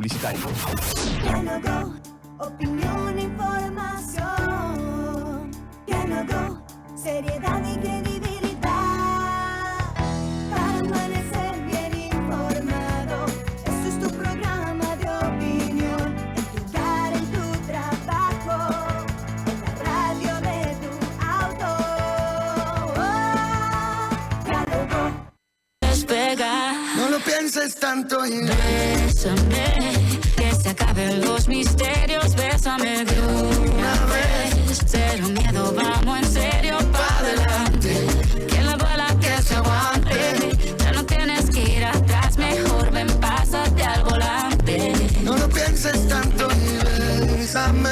publicitario. Diálogo, opinión, información. Diálogo, seriedad y credibilidad. Para amanecer bien informado. Este es tu programa de opinión. En tu hogar, en tu trabajo. En la radio de tu auto. Diálogo. Despega, No lo pienses tanto y bésame, que se acaben los misterios, bésame de una vez. Cero miedo, vamos en serio pa' adelante. Que la bola que se aguante, ya no tienes que ir atrás, mejor ven, pásate al volante. no lo pienses tanto y bésame,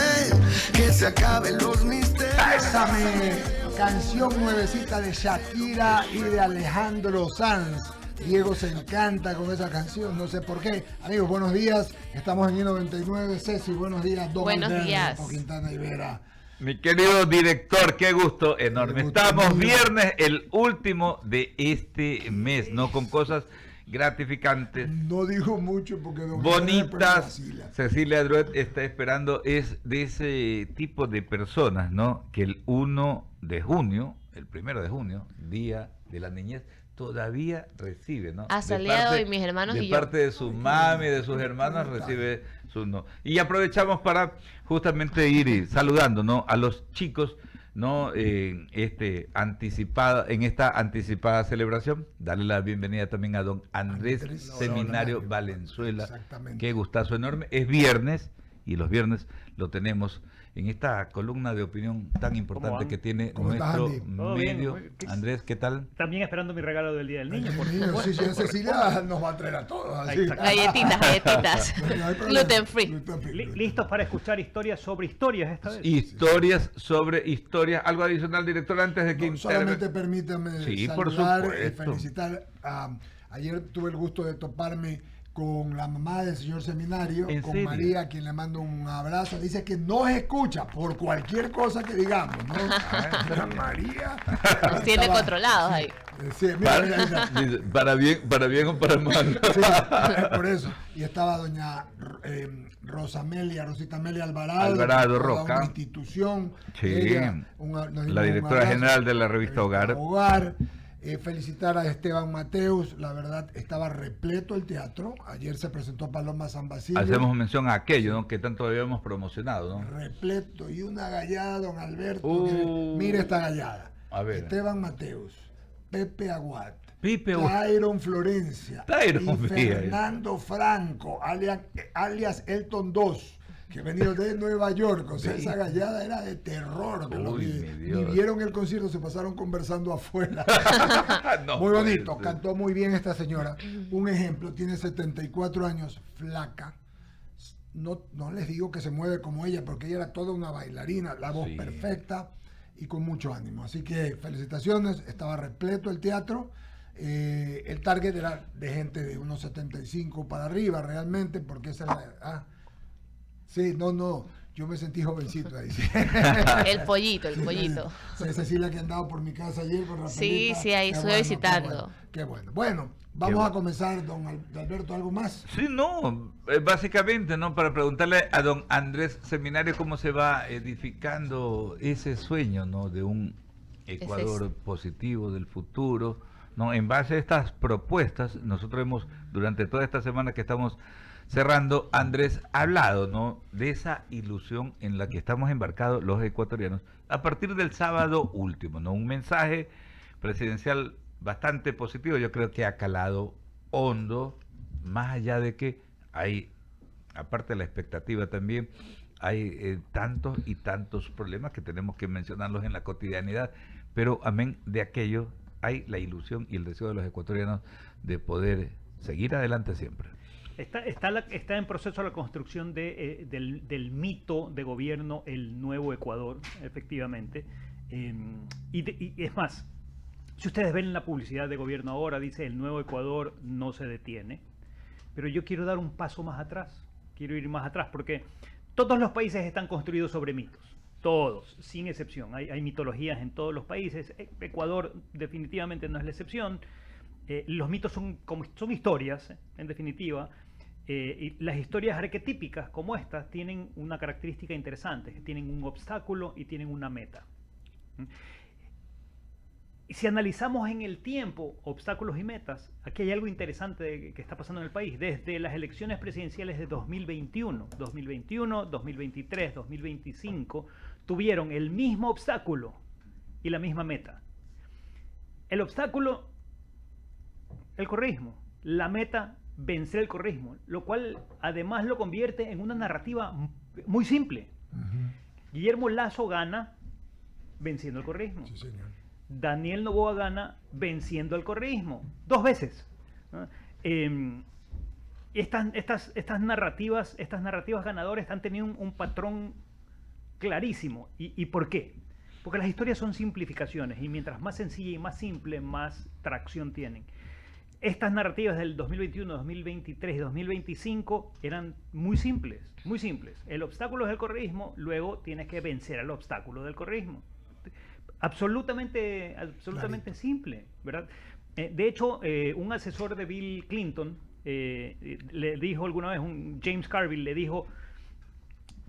que se acaben los misterios. Bésame, canción nuevecita de Shakira y de Alejandro Sanz. Diego se encanta con esa canción, no sé por qué. Amigos, buenos días. Estamos en I99. Ceci, buenos días. Don Buenos Alberto días. Quintana y Vera. Mi querido director, qué gusto enorme. Qué gusto Estamos mío. viernes, el último de este mes, ¿no? Con cosas gratificantes, No digo mucho porque don bonitas. Cecilia. Cecilia Druet está esperando, es de ese tipo de personas, ¿no? Que el 1 de junio, el 1 de junio, Día de la Niñez, todavía recibe, ¿no? Hasta el De día de parte- hoy, mis hermanos de y yo. parte de su mami, de sus hermanos, recibe su no. Y aprovechamos para justamente ir saludando, ¿no? A los chicos, ¿no? En esta anticipada celebración. Darle la bienvenida también a don Andrés Seminario Valenzuela. Exactamente. Qué gustazo enorme. Es viernes y los viernes lo tenemos en esta columna de opinión tan importante van? que tiene ¿Cómo estás, nuestro Andy? Todo bien, medio. muy- ¿qué- Andrés, ¿qué tal? También esperando mi regalo del Día del Niño, por Niño, supuesto. sí, sí, Cecilia nos va a traer a todos. Así. Exacto. Galletitas. No hay problema. Gluten free. Gluten free. ¿Listos para escuchar historias sobre historias esta vez? Historias sobre historias. Algo adicional, director, antes de que No, solamente permítame Sí, por saludar y supuesto. felicitar. Ayer tuve el gusto de toparme con la mamá del señor Seminario, ¿En con serio? María, a quien le mando un abrazo. Dice que nos escucha por cualquier cosa que digamos, ¿no? Pero María Los tiene estaba- controlados ahí. Sí, mira, mira, mira. Dice, para bien o para mal. Sí, por eso. Y estaba doña Rosita Amelia Alvarado toda Roca. una institución. Sí. Nos dimos La un directora abrazo. general de la revista Hogar. Felicitar a Esteban Mateus, la verdad estaba repleto el teatro. Ayer se presentó Paloma San Basilio. Hacemos mención a aquello, ¿no? Que tanto habíamos promocionado, ¿no? Repleto y una gallada, don Alberto. Uh. Mire esta gallada. A ver. Esteban Mateus, Pepe Aguat, Pipe Aguat. Tyron Florencia Tyron, y mira. Fernando Franco, alias Elton 2, que venido de Nueva York. O sea, Sí. esa gallada era de terror. Que lo Uy, vi. mi Dios. Ni vieron el concierto, se pasaron conversando afuera. No Muy puede bonito, ser. cantó muy bien esta señora. Un ejemplo, tiene 74 años, flaca. No les digo que se mueve como ella, porque ella era toda una bailarina, la voz Sí. perfecta y con mucho ánimo. Así que felicitaciones, estaba repleto el teatro. El target era de gente de unos 75 para arriba realmente, porque esa era... sí, no, yo me sentí jovencito ahí. El pollito. Sí, Cecilia que andaba por mi casa ayer con Sí, Rafaelita. sí, ahí Qué estuve bueno, visitando. Qué bueno. Bueno, vamos bueno. a comenzar, don Alberto, ¿algo más? Sí, no, básicamente, ¿no? Para preguntarle a don Andrés Seminario cómo se va edificando ese sueño, ¿no? De un Ecuador positivo del futuro, ¿no? En base a estas propuestas, nosotros hemos, durante toda esta semana que estamos cerrando, Andrés ha hablado, ¿no? De esa ilusión en la que estamos embarcados los ecuatorianos a partir del sábado último, ¿no? Un mensaje presidencial bastante positivo, yo creo que ha calado hondo, más allá de que hay, aparte de la expectativa también, hay tantos y tantos problemas que tenemos que mencionarlos en la cotidianidad, pero amén de aquello, hay la ilusión y el deseo de los ecuatorianos de poder seguir adelante siempre. Está en proceso la construcción del mito de gobierno, el nuevo Ecuador, efectivamente. Y es más, si ustedes ven la publicidad de gobierno ahora, dice el nuevo Ecuador no se detiene. Pero yo quiero dar un paso más atrás, quiero ir más atrás, porque todos los países están construidos sobre mitos. Todos, sin excepción. Hay mitologías en todos los países. Ecuador definitivamente no es la excepción. Los mitos son historias, en definitiva. Y las historias arquetípicas como estas tienen una característica interesante, que tienen un obstáculo y tienen una meta. Y si analizamos en el tiempo obstáculos y metas, aquí hay algo interesante que está pasando en el país. Desde las elecciones presidenciales de 2021, 2023, 2025, tuvieron el mismo obstáculo y la misma meta. El obstáculo, el correísmo. La meta, vencer el correísmo, lo cual además lo convierte en una narrativa muy simple. Guillermo Lasso gana venciendo el correísmo. Sí, señor. Daniel Noboa gana venciendo el correísmo. 2 veces, ¿no? Estas narrativas ganadoras han tenido un patrón clarísimo. ¿Y por qué? Porque las historias son simplificaciones y mientras más sencilla y más simple, más tracción tienen. Estas narrativas del 2021, 2023 y 2025 eran muy simples, muy simples. El obstáculo es el correísmo, luego tienes que vencer al obstáculo del correísmo. Absolutamente simple, ¿verdad? De hecho, un asesor de Bill Clinton le dijo alguna vez, James Carville le dijo,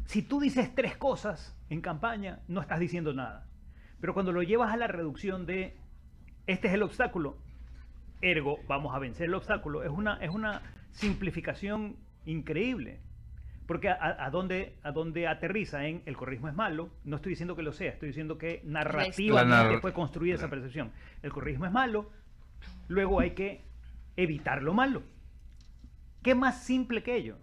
si tú dices 3 cosas en campaña, no estás diciendo nada. Pero cuando lo llevas a la reducción de, este es el obstáculo, ergo, vamos a vencer el obstáculo, es una simplificación increíble. Porque a dónde aterriza en el correísmo es malo, no estoy diciendo que lo sea, estoy diciendo que narrativamente fue construida esa percepción. El correísmo es malo, luego hay que evitar lo malo. ¿Qué más simple que ello?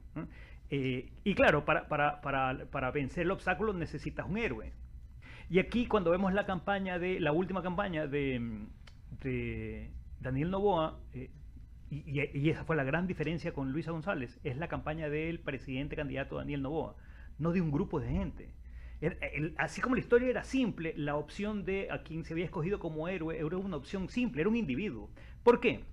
Y claro, para vencer el obstáculo necesitas un héroe. Y aquí cuando vemos la última campaña de Daniel Noboa, y esa fue la gran diferencia con Luisa González, es la campaña del presidente candidato Daniel Noboa, no de un grupo de gente. Así como la historia era simple, la opción de a quien se había escogido como héroe era una opción simple, era un individuo. ¿Por qué?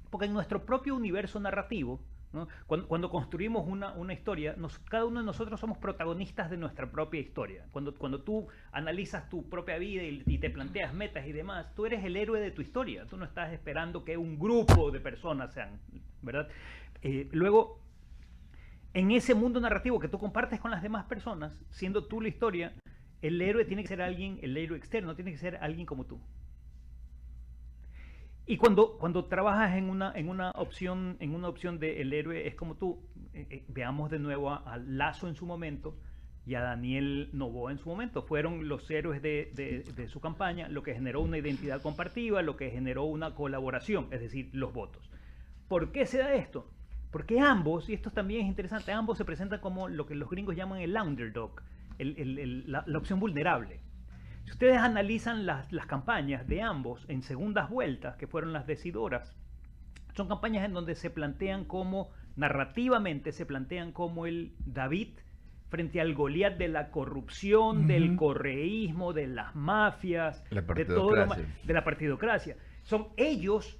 Porque en nuestro propio universo narrativo, ¿no? Cuando construimos una historia, cada uno de nosotros somos protagonistas de nuestra propia historia. Cuando tú analizas tu propia vida y te planteas metas y demás, tú eres el héroe de tu historia. Tú no estás esperando que un grupo de personas sean, ¿verdad? Luego, en ese mundo narrativo que tú compartes con las demás personas, siendo tú la historia, el héroe tiene que ser alguien, el héroe externo tiene que ser alguien como tú. Y cuando trabajas en una opción de el héroe es como tú, veamos de nuevo a Lasso en su momento y a Daniel Noboa en su momento. Fueron los héroes de su campaña, lo que generó una identidad compartida, lo que generó una colaboración, es decir, los votos. ¿Por qué se da esto? Porque ambos, y esto también es interesante, ambos se presentan como lo que los gringos llaman el underdog, la opción vulnerable. Si ustedes analizan las campañas de ambos en segundas vueltas, que fueron las decidoras, son campañas en donde se plantean como, narrativamente se plantean como el David frente al Goliat de la corrupción, del correísmo, de las mafias, de la partidocracia. Son ellos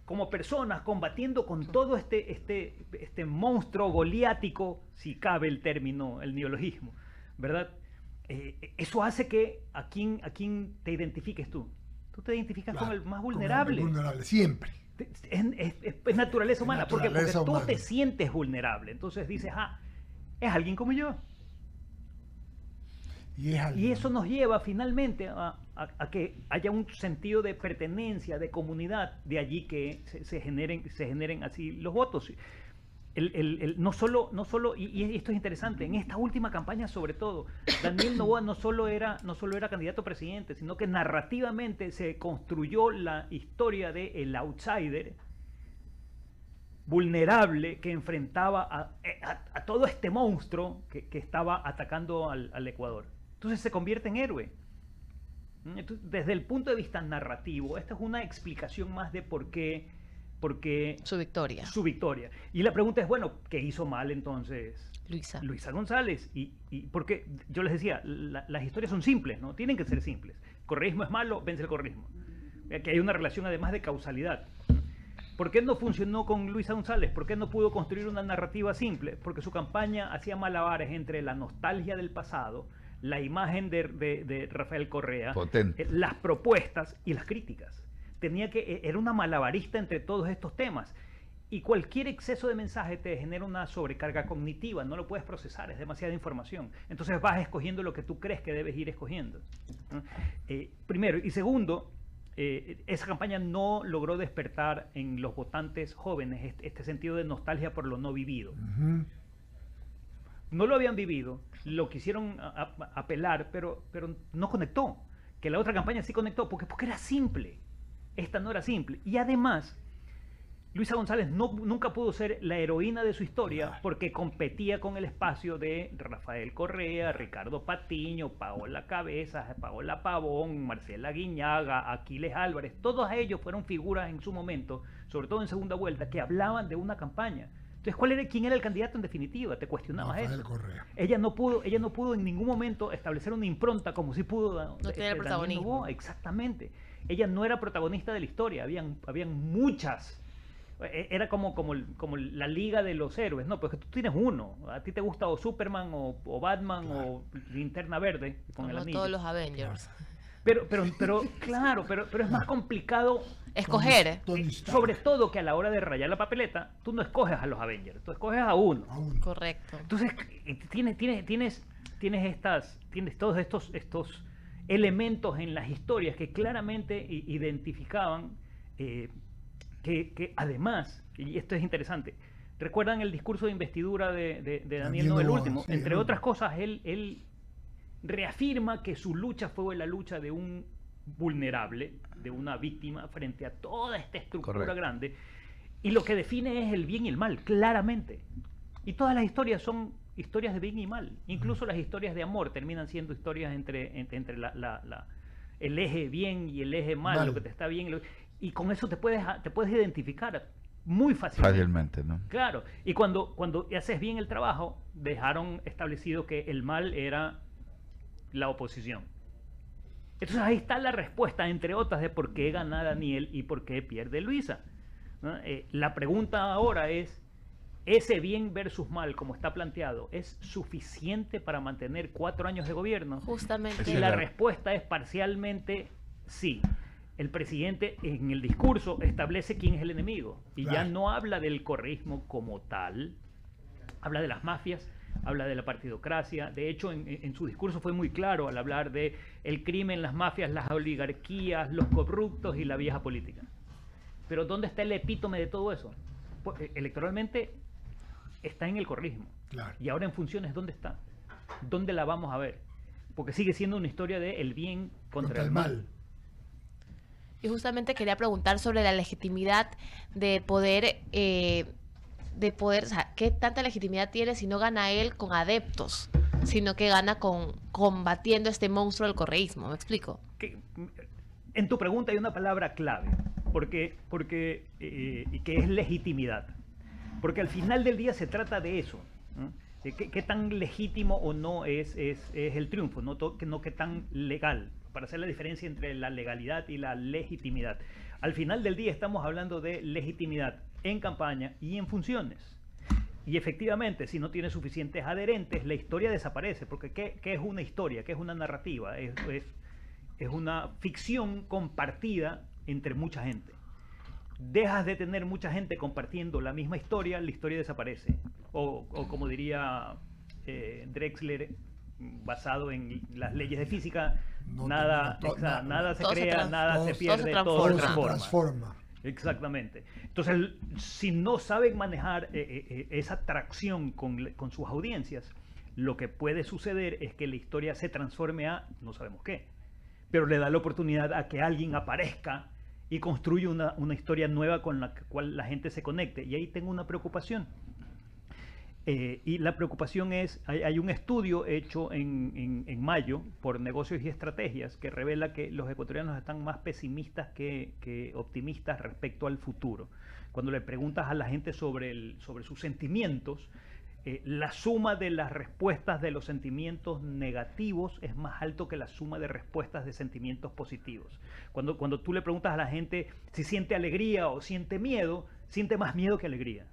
como personas combatiendo con todo este monstruo goliático, si cabe el término, el neologismo, ¿verdad? Eso hace que a quién te identifiques tú. Tú te identificas con el más vulnerable. Con el vulnerable, siempre. Es naturaleza humana, porque tú te sientes vulnerable. Entonces dices, es alguien como yo. Y eso nos lleva finalmente a que haya un sentido de pertenencia, de comunidad, de allí que se generen así los votos. No solo, y esto es interesante, en esta última campaña sobre todo, Daniel Noboa no solo era candidato a presidente, sino que narrativamente se construyó la historia de el outsider vulnerable que enfrentaba a todo este monstruo que estaba atacando al Ecuador. Entonces se convierte en héroe. Desde el punto de vista narrativo, esta es una explicación más de por qué su victoria. Y la pregunta es, bueno, ¿qué hizo mal entonces Luisa González? Y porque yo les decía, las historias son simples, ¿no? Tienen que ser simples. Correísmo es malo, vence el correísmo. Que hay una relación además de causalidad. ¿Por qué no funcionó con Luisa González? ¿Por qué no pudo construir una narrativa simple? Porque su campaña hacía malabares entre la nostalgia del pasado, la imagen de Rafael Correa, las propuestas y las críticas. Era una malabarista entre todos estos temas. Y cualquier exceso de mensaje te genera una sobrecarga cognitiva, no lo puedes procesar, es demasiada información. Entonces vas escogiendo lo que tú crees que debes ir escogiendo, ¿no? Primero. Y segundo, esa campaña no logró despertar en los votantes jóvenes este sentido de nostalgia por lo no vivido. No lo habían vivido, lo quisieron apelar, pero no conectó. Que la otra campaña sí conectó, porque era simple. Esta no era simple. Y además, Luisa González nunca pudo ser la heroína de su historia porque competía con el espacio de Rafael Correa, Ricardo Patiño, Paola Cabezas, Paola Pavón, Marcela Guiñaga, Aquiles Álvarez. Todos ellos fueron figuras en su momento, sobre todo en segunda vuelta, que hablaban de una campaña. Entonces, ¿quién era el candidato en definitiva? Te cuestionabas Rafael eso. Correa. Ella no pudo en ningún momento establecer una impronta como si pudo no tenía el Daniel protagonismo. Noboa. Exactamente. Ella no era protagonista de la historia, habían muchas. Era como la liga de los héroes, ¿no? Porque tú tienes uno. A ti te gusta o Superman o Batman o Linterna Verde con el Como anillo. todos los Avengers. Pero claro, pero es más complicado. Escoger. Tony Stark. Sobre todo que a la hora de rayar la papeleta, tú no escoges a los Avengers, tú escoges a uno. Aún. Correcto. Entonces, tienes todos estos elementos en las historias que claramente identificaban que además, y esto es interesante, ¿recuerdan el discurso de investidura de Daniel Noboa, el último? Sí, Entre el otras cosas, él reafirma que su lucha fue la lucha de un vulnerable, de una víctima frente a toda esta estructura Correcto. grande, y lo que define es el bien y el mal, claramente. Y todas las historias son historias de bien y mal. Incluso las historias de amor terminan siendo historias entre el eje bien y el eje mal, lo que te está bien. Y con eso te puedes identificar muy fácilmente. Fácilmente, ¿no? Claro. Y cuando haces bien el trabajo, dejaron establecido que el mal era la oposición. Entonces ahí está la respuesta, entre otras, de por qué gana Daniel y por qué pierde Luisa, ¿no? La pregunta ahora es, ¿ese bien versus mal, como está planteado, es suficiente para mantener 4 años de gobierno? Justamente. Y la respuesta es parcialmente sí. El presidente en el discurso establece quién es el enemigo y ya Claro. no habla del correísmo como tal, habla de las mafias, habla de la partidocracia. De hecho, en su discurso fue muy claro al hablar de el crimen, las mafias, las oligarquías, los corruptos y la vieja política. Pero ¿dónde está el epítome de todo eso? Pues, electoralmente está en el correísmo. Claro. Y ahora en funciones, ¿dónde está? ¿Dónde la vamos a ver? Porque sigue siendo una historia de el bien contra el mal. Y justamente quería preguntar sobre la legitimidad de poder, o sea, ¿qué tanta legitimidad tiene si no gana él con adeptos, sino que gana combatiendo este monstruo del correísmo? ¿Me explico? En tu pregunta hay una palabra clave, porque y que es legitimidad. Porque al final del día se trata de eso, ¿no? ¿Qué tan legítimo o no es el triunfo? No qué tan legal, para hacer la diferencia entre la legalidad y la legitimidad. Al final del día estamos hablando de legitimidad en campaña y en funciones. Y efectivamente, si no tiene suficientes adherentes, la historia desaparece. Porque ¿qué es una historia? ¿Qué es una narrativa? Es una ficción compartida entre mucha gente. Dejas de tener mucha gente compartiendo la misma historia, la historia desaparece. O como diría Drexler, basado en las leyes de física, nada se Todo se crea, nada se pierde, todo Todo se se transforma. transforma. Exactamente. Entonces, si no saben manejar esa tracción con sus audiencias, lo que puede suceder es que la historia se transforme a no sabemos qué, pero le da la oportunidad a que alguien aparezca y construya una historia nueva con la cual la gente se conecte. Y ahí tengo una preocupación. Y la preocupación es, hay un estudio hecho en mayo por Negocios y Estrategias que revela que los ecuatorianos están más pesimistas que optimistas respecto al futuro. Cuando le preguntas a la gente sobre sus sentimientos, la suma de las respuestas de los sentimientos negativos es más alto que la suma de respuestas de sentimientos positivos. Cuando tú le preguntas a la gente si siente alegría o siente miedo, siente más miedo que alegría.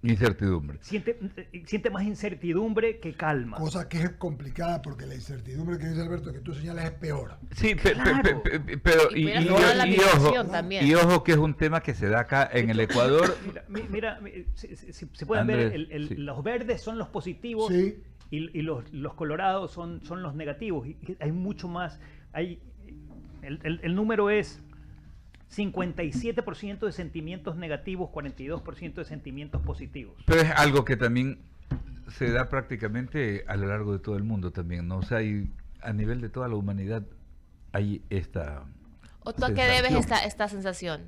Incertidumbre. Siente más incertidumbre que calma. Cosa que es complicada porque la incertidumbre que dice Alberto que tú señalas es peor. Sí, Claro. pero Y toda la migración también. y ojo que es un tema que se da acá en el Ecuador. Mira, si pueden Andrés, ver, sí. los verdes son los positivos Sí. y los colorados son los negativos. Y hay mucho más. El número es 57% de sentimientos negativos, 42% de sentimientos positivos. Pero es algo que también se da prácticamente a lo largo de todo el mundo también, ¿no? O sea, a nivel de toda la humanidad hay esta ¿O tú a qué debes esta sensación?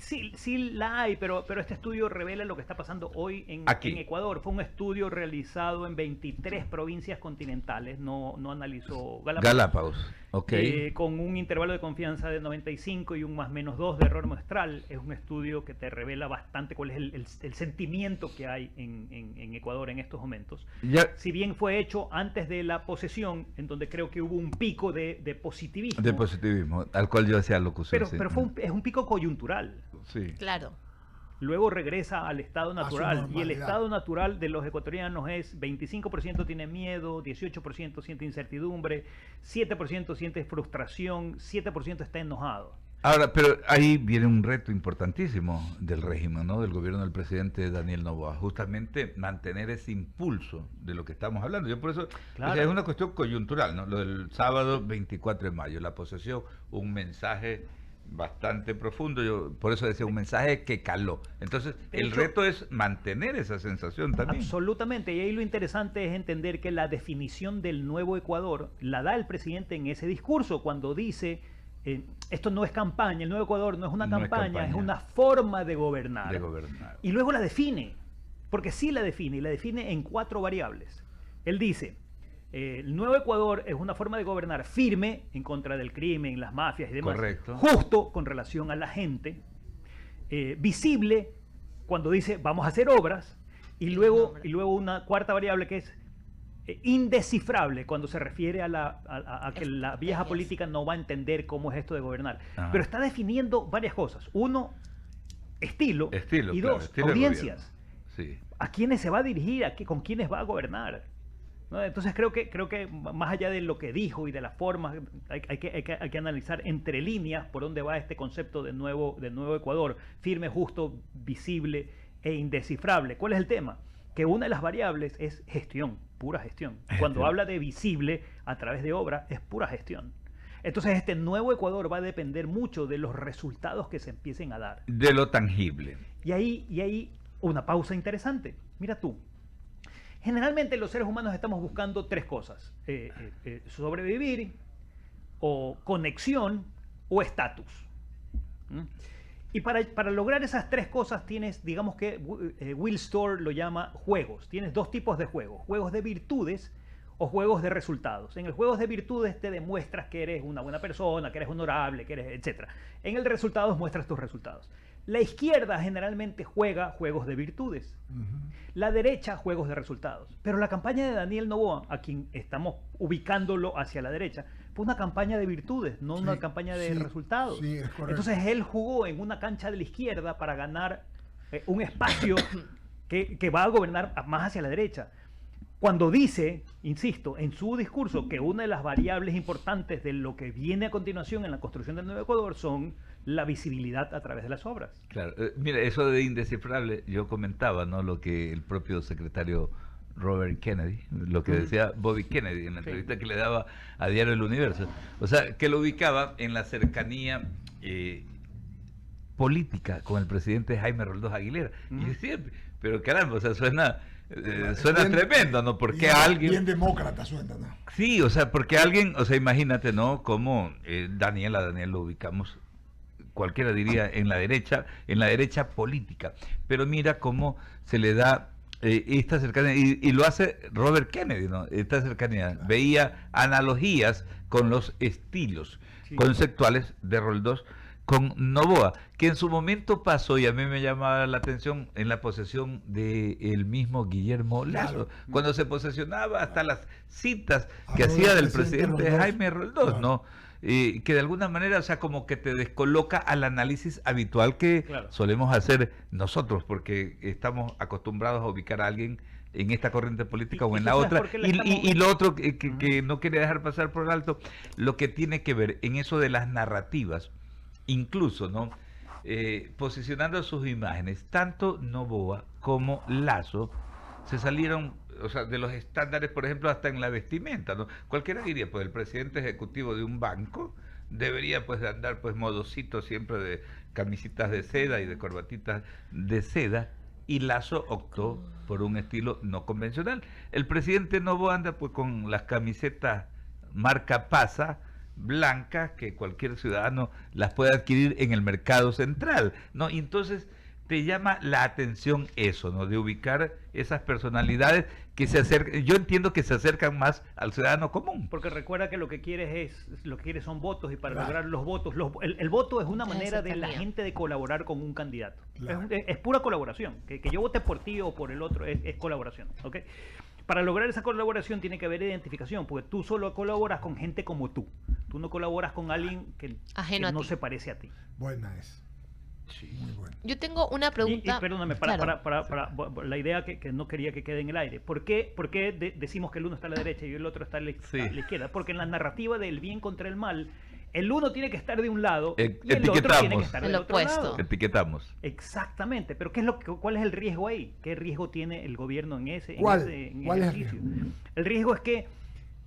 Sí la hay, pero este estudio revela lo que está pasando hoy en Ecuador. Fue un estudio realizado en 23 provincias continentales, no analizó Galápagos, ok. Con un intervalo de confianza de 95 y un +-2 de error muestral. Es un estudio que te revela bastante cuál es el sentimiento que hay en Ecuador en estos momentos. Si bien fue hecho antes de la posesión, en donde creo que hubo un pico de positivismo. De positivismo, al cual yo hacía alusión. Pero es un pico coyuntural. Sí. Claro. Luego regresa al estado natural, y el normalidad. estado natural de los ecuatorianos es 25% tiene miedo, 18% siente incertidumbre, 7% siente frustración, 7% está enojado. Ahora, pero ahí viene un reto importantísimo del régimen, ¿no? Del gobierno del presidente Daniel Noboa, justamente mantener ese impulso de lo que estamos hablando. Yo por eso, Claro. o sea, es una cuestión coyuntural, ¿no? Lo del sábado 24 de mayo, la posesión, un mensaje bastante profundo, yo por eso decía un mensaje que caló. Entonces, De el hecho, reto es mantener esa sensación también. Absolutamente, y ahí lo interesante es entender que la definición del nuevo Ecuador la da el presidente en ese discurso, cuando dice, esto no es campaña, el nuevo Ecuador no es una campaña, es una forma de gobernar. Y luego la define, porque sí la define, y la define en 4 variables. Él dice, el nuevo Ecuador es una forma de gobernar firme en contra del crimen, las mafias y demás. Correcto. Justo con relación a la gente. Visible cuando dice vamos a hacer obras. Y luego una cuarta variable que es indescifrable cuando se refiere a que la vieja política no va a entender cómo es esto de gobernar. Ajá. Pero está definiendo varias cosas. Uno, estilo. Y claro, dos, estilo de audiencias. gobierno. Sí. ¿A quiénes se va a dirigir? ¿Con quiénes va a gobernar? ¿No? Entonces creo que más allá de lo que dijo y de la forma, hay que analizar entre líneas por dónde va este concepto de nuevo Ecuador, firme, justo, visible e indescifrable. ¿Cuál es el tema? Que una de las variables es gestión, pura gestión. Cuando habla de visible a través de obra, es pura gestión. Entonces este nuevo Ecuador va a depender mucho de los resultados que se empiecen a dar. De lo tangible. Y ahí una pausa interesante. Mira tú. Generalmente los seres humanos estamos buscando 3 cosas. Sobrevivir, o conexión, o estatus. ¿Mm? Y para lograr esas 3 cosas tienes, digamos que Will Storr lo llama juegos. Tienes 2 tipos de juegos. Juegos de virtudes o juegos de resultados. En el juego de virtudes te demuestras que eres una buena persona, que eres honorable, que eres, etc. En el de resultados muestras tus resultados. La izquierda generalmente juega juegos de virtudes. La derecha, juegos de resultados. Pero la campaña de Daniel Noboa, a quien estamos ubicándolo hacia la derecha, fue una campaña de virtudes, no una campaña de resultados. Sí, es correcto. Entonces él jugó en una cancha de la izquierda para ganar un espacio que va a gobernar más hacia la derecha. Cuando dice, insisto, en su discurso que una de las variables importantes de lo que viene a continuación en la construcción del Nuevo Ecuador son la visibilidad a través de las obras. Claro, mira, eso de indescifrable, yo comentaba, ¿no? Lo que el propio secretario Robert Kennedy, lo que decía Bobby Kennedy en la entrevista que le daba a Diario El Universo. O sea, que lo ubicaba en la cercanía política con el presidente Jaime Roldós Aguilera. Y decía, pero caramba, o sea, suena bien, tremendo, ¿no? Porque bien, alguien... Bien demócrata suena, ¿no? Sí, o sea, porque alguien, o sea, imagínate, ¿no? Como Daniel lo ubicamos, cualquiera diría, en la derecha política. Pero mira cómo se le da esta cercanía, y lo hace Robert Kennedy, ¿no? Esta cercanía. Veía analogías con los estilos conceptuales de Roldós con Noboa, que en su momento pasó, y a mí me llamaba la atención, en la posesión del mismo Guillermo Lazo, cuando se posesionaba, hasta las citas que hacía del presidente Jaime Roldós, ¿no? Que de alguna manera, o sea, como que te descoloca al análisis habitual que solemos hacer nosotros, porque estamos acostumbrados a ubicar a alguien en esta corriente política o en la otra, y lo otro que no quería dejar pasar por alto, lo que tiene que ver en eso de las narrativas, incluso, ¿no? Posicionando sus imágenes, tanto Noboa como Lazo se salieron, o sea, de los estándares, por ejemplo, hasta en la vestimenta, ¿no? Cualquiera diría, pues el presidente ejecutivo de un banco debería pues de andar pues modosito siempre de camisitas de seda y de corbatitas de seda, y Lazo optó por un estilo no convencional. El presidente Noboa anda pues con las camisetas marca Pasa, blancas, que cualquier ciudadano las puede adquirir en el mercado central, ¿no? Y entonces te llama la atención eso, ¿no? De ubicar esas personalidades que se acercan, yo entiendo que se acercan más al ciudadano común. Porque recuerda que lo que quieres son votos, y para lograr los votos, el voto es una manera de la gente de colaborar con un candidato. Es pura colaboración. Que yo vote por ti o por el otro es colaboración, ¿ok? Para lograr esa colaboración tiene que haber identificación, porque tú solo colaboras con gente como tú. Tú no colaboras con alguien que no se parece a ti. Buena es. Sí, muy bueno. Yo tengo una pregunta. Y perdóname, para la idea que no quería que quede en el aire. ¿Por qué decimos que el uno está a la derecha y el otro está a la izquierda? Porque en la narrativa del bien contra el mal, el uno tiene que estar de un lado y el otro tiene que estar del otro lado. Etiquetamos. Exactamente. Pero ¿cuál es el riesgo ahí? ¿Qué riesgo tiene el gobierno en ese ejercicio? El riesgo es que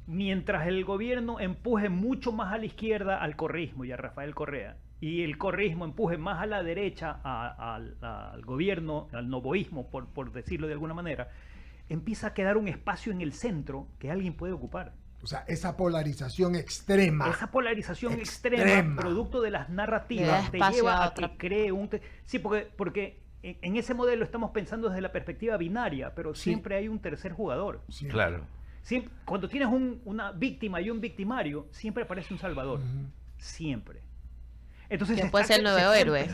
mientras el gobierno empuje mucho más a la izquierda al correísmo y a Rafael Correa, y el correísmo empuje más a la derecha al gobierno, al noboísmo, por decirlo de alguna manera, empieza a quedar un espacio en el centro que alguien puede ocupar. O sea, esa polarización extrema. Esa polarización extrema, producto de las narrativas, te lleva a que cree un... Sí, porque en ese modelo estamos pensando desde la perspectiva binaria, pero siempre hay un tercer jugador. Sí. Claro. Siempre, cuando tienes una víctima y un victimario, siempre aparece un salvador. Siempre. Entonces puede ser el nuevo héroe.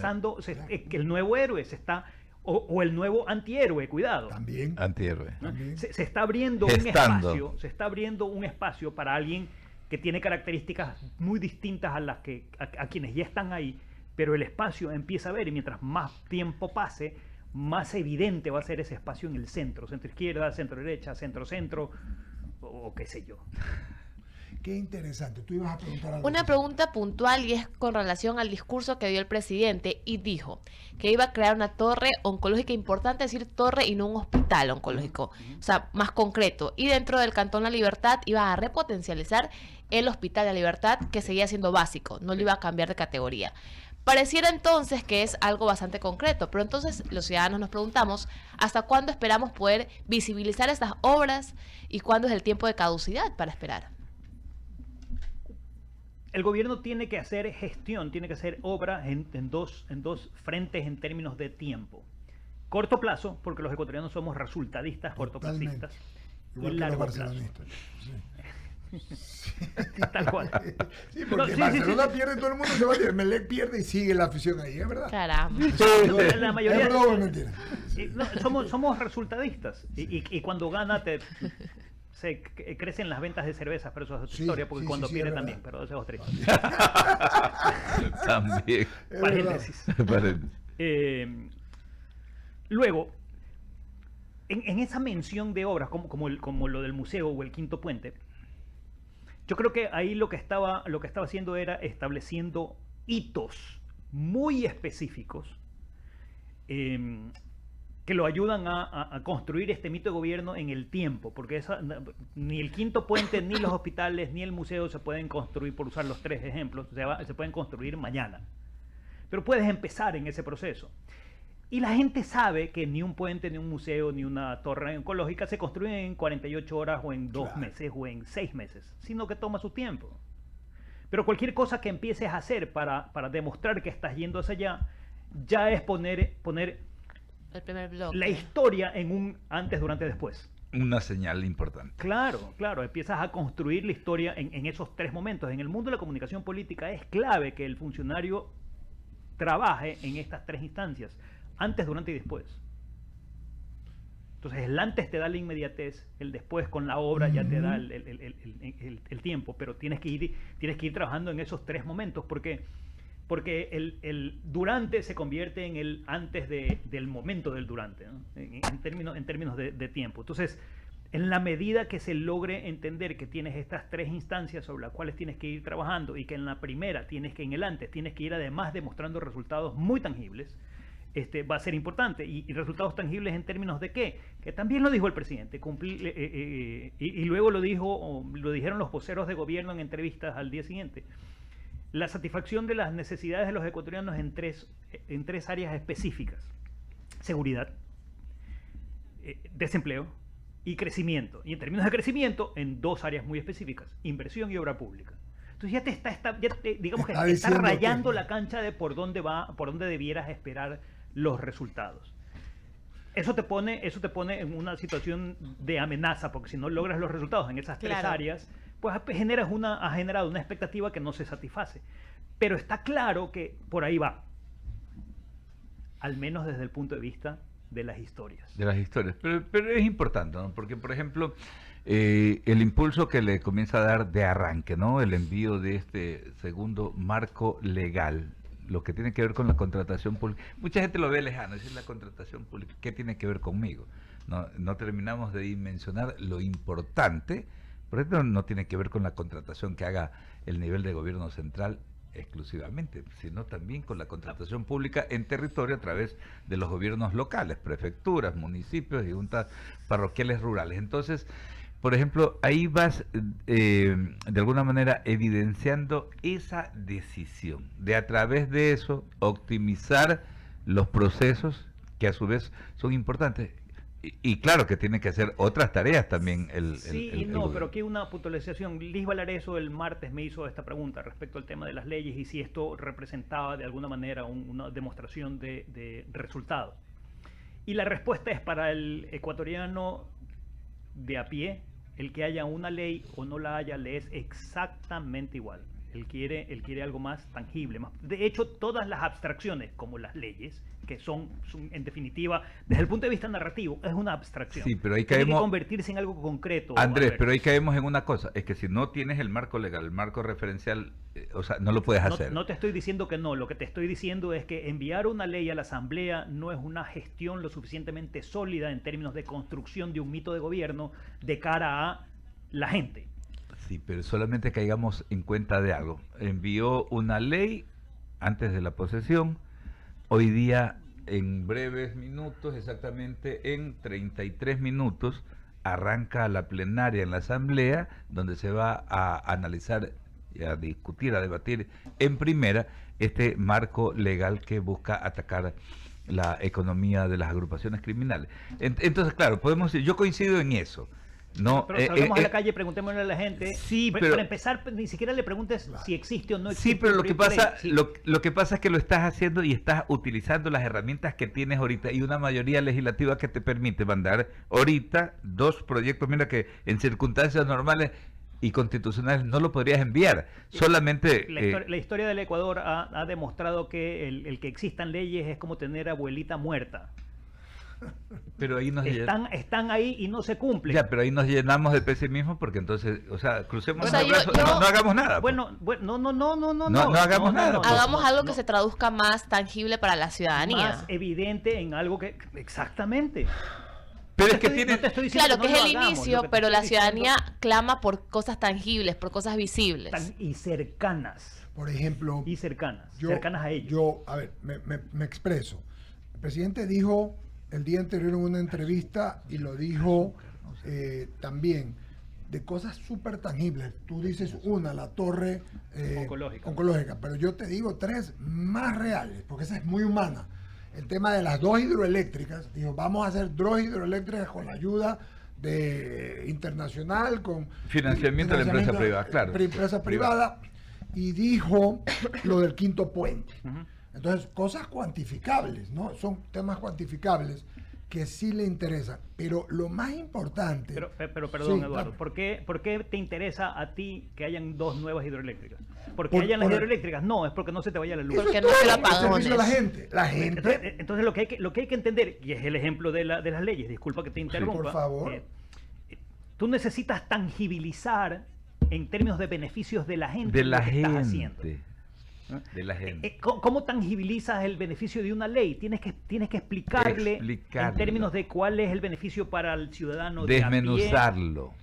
Que el nuevo héroe se está... O el nuevo antihéroe, cuidado. También. Antihéroe. Se está abriendo un espacio para alguien que tiene características muy distintas a las que a quienes ya están ahí, pero el espacio empieza a ver, y mientras más tiempo pase, más evidente va a ser ese espacio en el centro izquierda, centro derecha, centro o qué sé yo. Qué interesante. Tú ibas a preguntar algo. Una pregunta puntual, y es con relación al discurso que dio el presidente, y dijo que iba a crear una torre oncológica. Importante decir torre y no un hospital oncológico, o sea, más concreto. Y dentro del Cantón La Libertad iba a repotencializar el Hospital La Libertad, que seguía siendo básico, no lo iba a cambiar de categoría. Pareciera entonces que es algo bastante concreto, pero entonces los ciudadanos nos preguntamos ¿hasta cuándo esperamos poder visibilizar estas obras y cuándo es el tiempo de caducidad para esperar? El gobierno tiene que hacer gestión, tiene que hacer obra en dos frentes en términos de tiempo. Corto plazo, porque los ecuatorianos somos resultadistas, cortoplacistas. Igual y que largo los plazo. Sí. Tal cual. Sí, porque Barcelona pierde, todo el mundo se va a decir, Melec pierde y sigue la afición ahí, ¿es verdad? Caramba. La mayoría es verdad o es mentira. Somos resultadistas. Y cuando gana se crecen las ventas de cervezas, pero eso es otra historia, porque cuando pierde también, pero eso es otra historia. También. Paréntesis. Luego, en esa mención de obras, como lo del museo o el Quinto Puente, yo creo que ahí lo que estaba haciendo era estableciendo hitos muy específicos que lo ayudan a construir este mito de gobierno en el tiempo, porque ni el Quinto Puente, ni los hospitales, ni el museo se pueden construir, por usar los tres ejemplos, se pueden construir mañana. Pero puedes empezar en ese proceso. Y la gente sabe que ni un puente, ni un museo, ni una torre oncológica se construyen en 48 horas o en 2 meses o en 6 meses, sino que toma su tiempo. Pero cualquier cosa que empieces a hacer para demostrar que estás yendo hacia allá, ya es poner el primer bloque. La historia en un antes, durante, después. Una señal importante. Claro, empiezas a construir la historia en esos 3 momentos. En el mundo de la comunicación política es clave que el funcionario trabaje en estas tres instancias, antes, durante y después. Entonces el antes te da la inmediatez, el después con la obra ya te da el tiempo, pero tienes que ir trabajando en esos tres momentos, porque el durante se convierte en el antes del momento del durante, ¿no? en términos de tiempo. Entonces, en la medida que se logre entender que tienes estas tres instancias sobre las cuales tienes que ir trabajando, y que en la primera en el antes tienes que ir además demostrando resultados muy tangibles, va a ser importante. Y resultados tangibles en términos de qué, que también lo dijo el presidente, y luego lo dijeron los voceros de gobierno en entrevistas al día siguiente: la satisfacción de las necesidades de los ecuatorianos en tres áreas específicas: seguridad, desempleo y crecimiento. Y en términos de crecimiento, en dos áreas muy específicas: inversión y obra pública. Entonces digamos que está rayando la cancha de por dónde debieras esperar los resultados. Eso te pone en una situación de amenaza, porque si no logras los resultados en esas tres áreas, pues has generado una expectativa que no se satisface. Pero está claro que por ahí va, al menos desde el punto de vista de las historias. De las historias. Pero es importante, ¿no? Porque, por ejemplo, el impulso que le comienza a dar de arranque, ¿no? El envío de este segundo marco legal, lo que tiene que ver con la contratación pública. Mucha gente lo ve lejano, es decir, la contratación pública, ¿qué tiene que ver conmigo? No terminamos de dimensionar lo importante. Por ejemplo, no tiene que ver con la contratación que haga el nivel de gobierno central exclusivamente, sino también con la contratación pública en territorio a través de los gobiernos locales, prefecturas, municipios y juntas parroquiales rurales. Entonces, por ejemplo, ahí vas de alguna manera evidenciando esa decisión de, a través de eso, optimizar los procesos que a su vez son importantes. Y claro que tiene que hacer otras tareas también pero aquí una puntualización. Liz Valareso el martes me hizo esta pregunta respecto al tema de las leyes y si esto representaba de alguna manera una demostración de resultados. Y la respuesta es: para el ecuatoriano de a pie, el que haya una ley o no la haya, le es exactamente igual. Él quiere algo más tangible. De hecho, todas las abstracciones, como las leyes, que son en definitiva, desde el punto de vista narrativo, es una abstracción. Sí, pero ahí tiene caemos, que convertirse en algo concreto. Andrés, pero ahí caemos en una cosa: es que si no tienes el marco legal, el marco referencial, o sea, no lo puedes hacer. No te estoy diciendo que no. Lo que te estoy diciendo es que enviar una ley a la Asamblea no es una gestión lo suficientemente sólida en términos de construcción de un mito de gobierno de cara a la gente. Sí, pero solamente caigamos en cuenta de algo. Envió una ley antes de la posesión. Hoy día, en breves minutos, exactamente en 33 minutos, arranca la plenaria en la Asamblea, donde se va a analizar, a discutir, a debatir en primera este marco legal que busca atacar la economía de las agrupaciones criminales. Entonces, claro, podemos decir, yo coincido en eso. No, pero salgamos a la calle, preguntémosle a la gente. Sí, pero para empezar, ni siquiera le preguntes si existe o no existe. Sí, pero lo que pasa es que lo estás haciendo y estás utilizando las herramientas que tienes ahorita y una mayoría legislativa que te permite mandar ahorita dos proyectos. Mira que en circunstancias normales y constitucionales no lo podrías enviar. Solamente la historia del Ecuador ha demostrado que el que existan leyes es como tener abuelita muerta. Pero ahí están ahí y no se cumplen. Ya, pero ahí nos llenamos de pesimismo porque entonces, o sea, crucemos los brazos, no hagamos nada. No hagamos nada. Hagamos algo que se traduzca más tangible para la ciudadanía. Más evidente en algo que... Exactamente. Pero es que tiene... Claro, que es el inicio, pero la ciudadanía clama por cosas tangibles, por cosas visibles. Y cercanas. Por ejemplo... Y cercanas a ellos. Yo, a ver, me expreso. El presidente dijo el día anterior en una entrevista, y lo dijo también, de cosas súper tangibles. Tú dices una, la torre oncológica, pero yo te digo tres más reales, porque esa es muy humana. El tema de las dos hidroeléctricas, dijo, vamos a hacer dos hidroeléctricas con la ayuda internacional, con financiamiento de la empresa privada, claro. Empresa privada, y dijo lo del quinto puente. Entonces, cosas cuantificables, ¿no? Son temas cuantificables que sí le interesa. Pero lo más importante... Pero perdón, Sí, Eduardo, claro. ¿por qué te interesa a ti que hayan 2 nuevas hidroeléctricas? ¿Porque hayan las hidroeléctricas? No, es porque no se te vaya la luz. Eso Porque es no todo, se lo el servicio apagones. a la gente. La gente... Entonces lo que hay que entender, y es el ejemplo de las leyes, disculpa que te interrumpa. por favor. Tú necesitas tangibilizar en términos de beneficios de la gente De la lo que estás haciendo. gente. De la gente. ¿Cómo tangibilizas el beneficio de una ley? Tienes que explicarle en Explicarlo. términos de cuál es el beneficio para el ciudadano de a pie, Desmenuzarlo.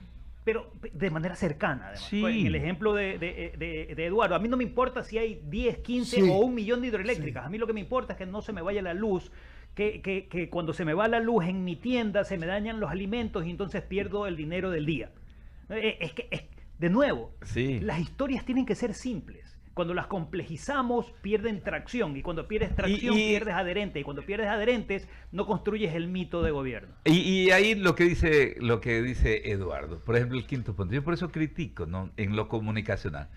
pero de manera cercana. Además. Sí. En el ejemplo de Eduardo, a mí no me importa si hay 10, 15 Sí. o 1 millón de hidroeléctricas. Sí. A mí lo que me importa es que no se me vaya la luz, que cuando se me va la luz en mi tienda se me dañan los alimentos y entonces pierdo el dinero del día. De nuevo, Sí. las historias tienen que ser simples. Cuando las complejizamos, pierden tracción. Y cuando pierdes tracción, pierdes adherentes. Y cuando pierdes adherentes, no construyes el mito de gobierno. Y ahí lo que dice Eduardo, por ejemplo, el quinto puente. Yo por eso critico, ¿no?, en lo comunicacional.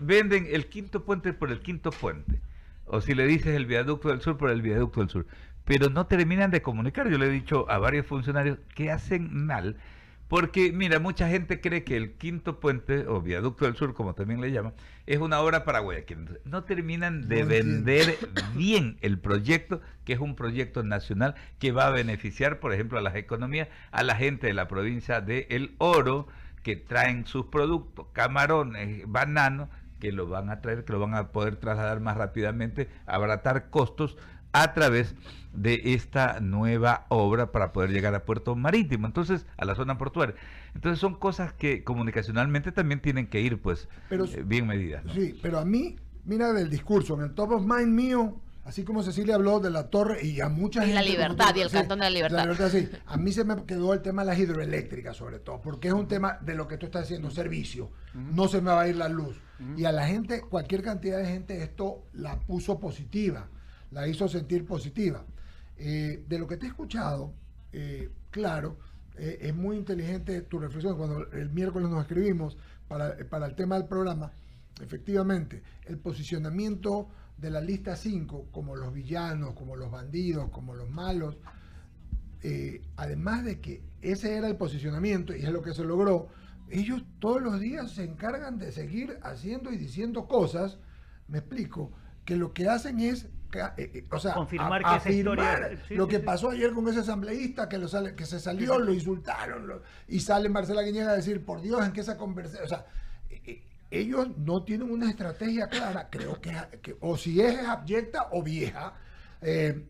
Venden el quinto puente por el quinto puente. O si le dices el viaducto del sur, por el viaducto del sur. Pero no terminan de comunicar. Yo le he dicho a varios funcionarios que hacen mal. Porque, mira, mucha gente cree que el quinto puente, o viaducto del sur, como también le llaman, es una obra para Guayaquil. No terminan de vender bien el proyecto, que es un proyecto nacional que va a beneficiar, por ejemplo, a las economías, a la gente de la provincia de El Oro, que traen sus productos, camarones, bananos, que lo van a traer, que lo van a poder trasladar más rápidamente, abaratar costos a través de esta nueva obra para poder llegar a Puerto Marítimo, entonces a la zona portuaria. Entonces son cosas que comunicacionalmente también tienen que ir pues Pero, bien medidas, ¿no? Sí, pero a mí, mira del discurso, en el top of mind mío, así como Cecilia habló de la torre y a mucha Y gente... la como libertad, tú, y el Cantón de la Libertad. sí. A mí se me quedó el tema de las hidroeléctricas sobre todo, porque es un tema de lo que tú estás haciendo, servicio. No se me va a ir la luz. Y a la gente, cualquier cantidad de gente, esto la puso positiva, la hizo sentir positiva. De lo que te he escuchado, claro, es muy inteligente tu reflexión. Cuando el miércoles nos escribimos para el tema del programa, efectivamente, el posicionamiento de la lista 5, como los villanos, como los bandidos, como los malos, además de que ese era el posicionamiento y es lo que se logró, ellos todos los días se encargan de seguir haciendo y diciendo cosas, me explico, que lo que hacen es confirmar que esa historia lo que pasó ayer con ese asambleísta que se salió, lo insultaron, y sale Marcela Guiñega a decir, por Dios, en que esa conversación, o sea, ellos no tienen una estrategia clara, creo que o si es abyecta o vieja